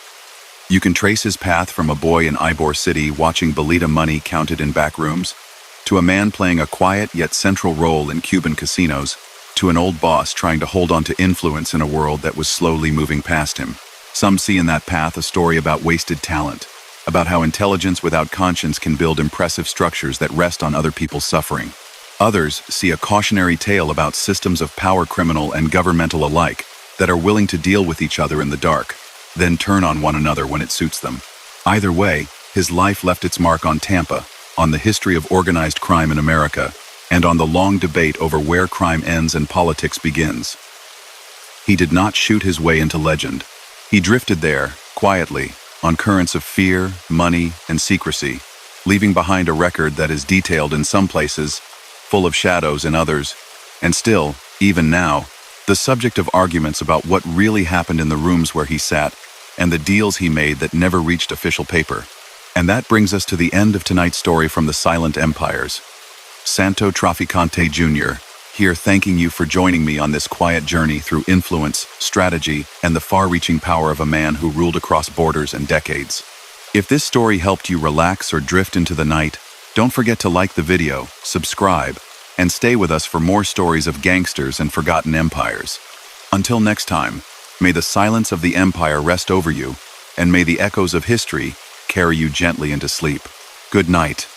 you can trace his path from a boy in Ybor City watching Bolita money counted in back rooms, to a man playing a quiet yet central role in Cuban casinos, to an old boss trying to hold on to influence in a world that was slowly moving past him. Some see in that path a story about wasted talent, about how intelligence without conscience can build impressive structures that rest on other people's suffering. Others see a cautionary tale about systems of power, criminal and governmental alike, that are willing to deal with each other in the dark, then turn on one another when it suits them. Either way, his life left its mark on Tampa, on the history of organized crime in America, and on the long debate over where crime ends and politics begins. He did not shoot his way into legend. He drifted there, quietly, on currents of fear, money, and secrecy, leaving behind a record that is detailed in some places, full of shadows in others, and still, even now, the subject of arguments about what really happened in the rooms where he sat, and the deals he made that never reached official paper. And that brings us to the end of tonight's story from the Silent Empires. Santo Trafficante Jr., here thanking you for joining me on this quiet journey through influence, strategy, and the far-reaching power of a man who ruled across borders and decades. If this story helped you relax or drift into the night, don't forget to like the video, subscribe, and stay with us for more stories of gangsters and forgotten empires. Until next time, may the silence of the empire rest over you, and may the echoes of history carry you gently into sleep. Good night.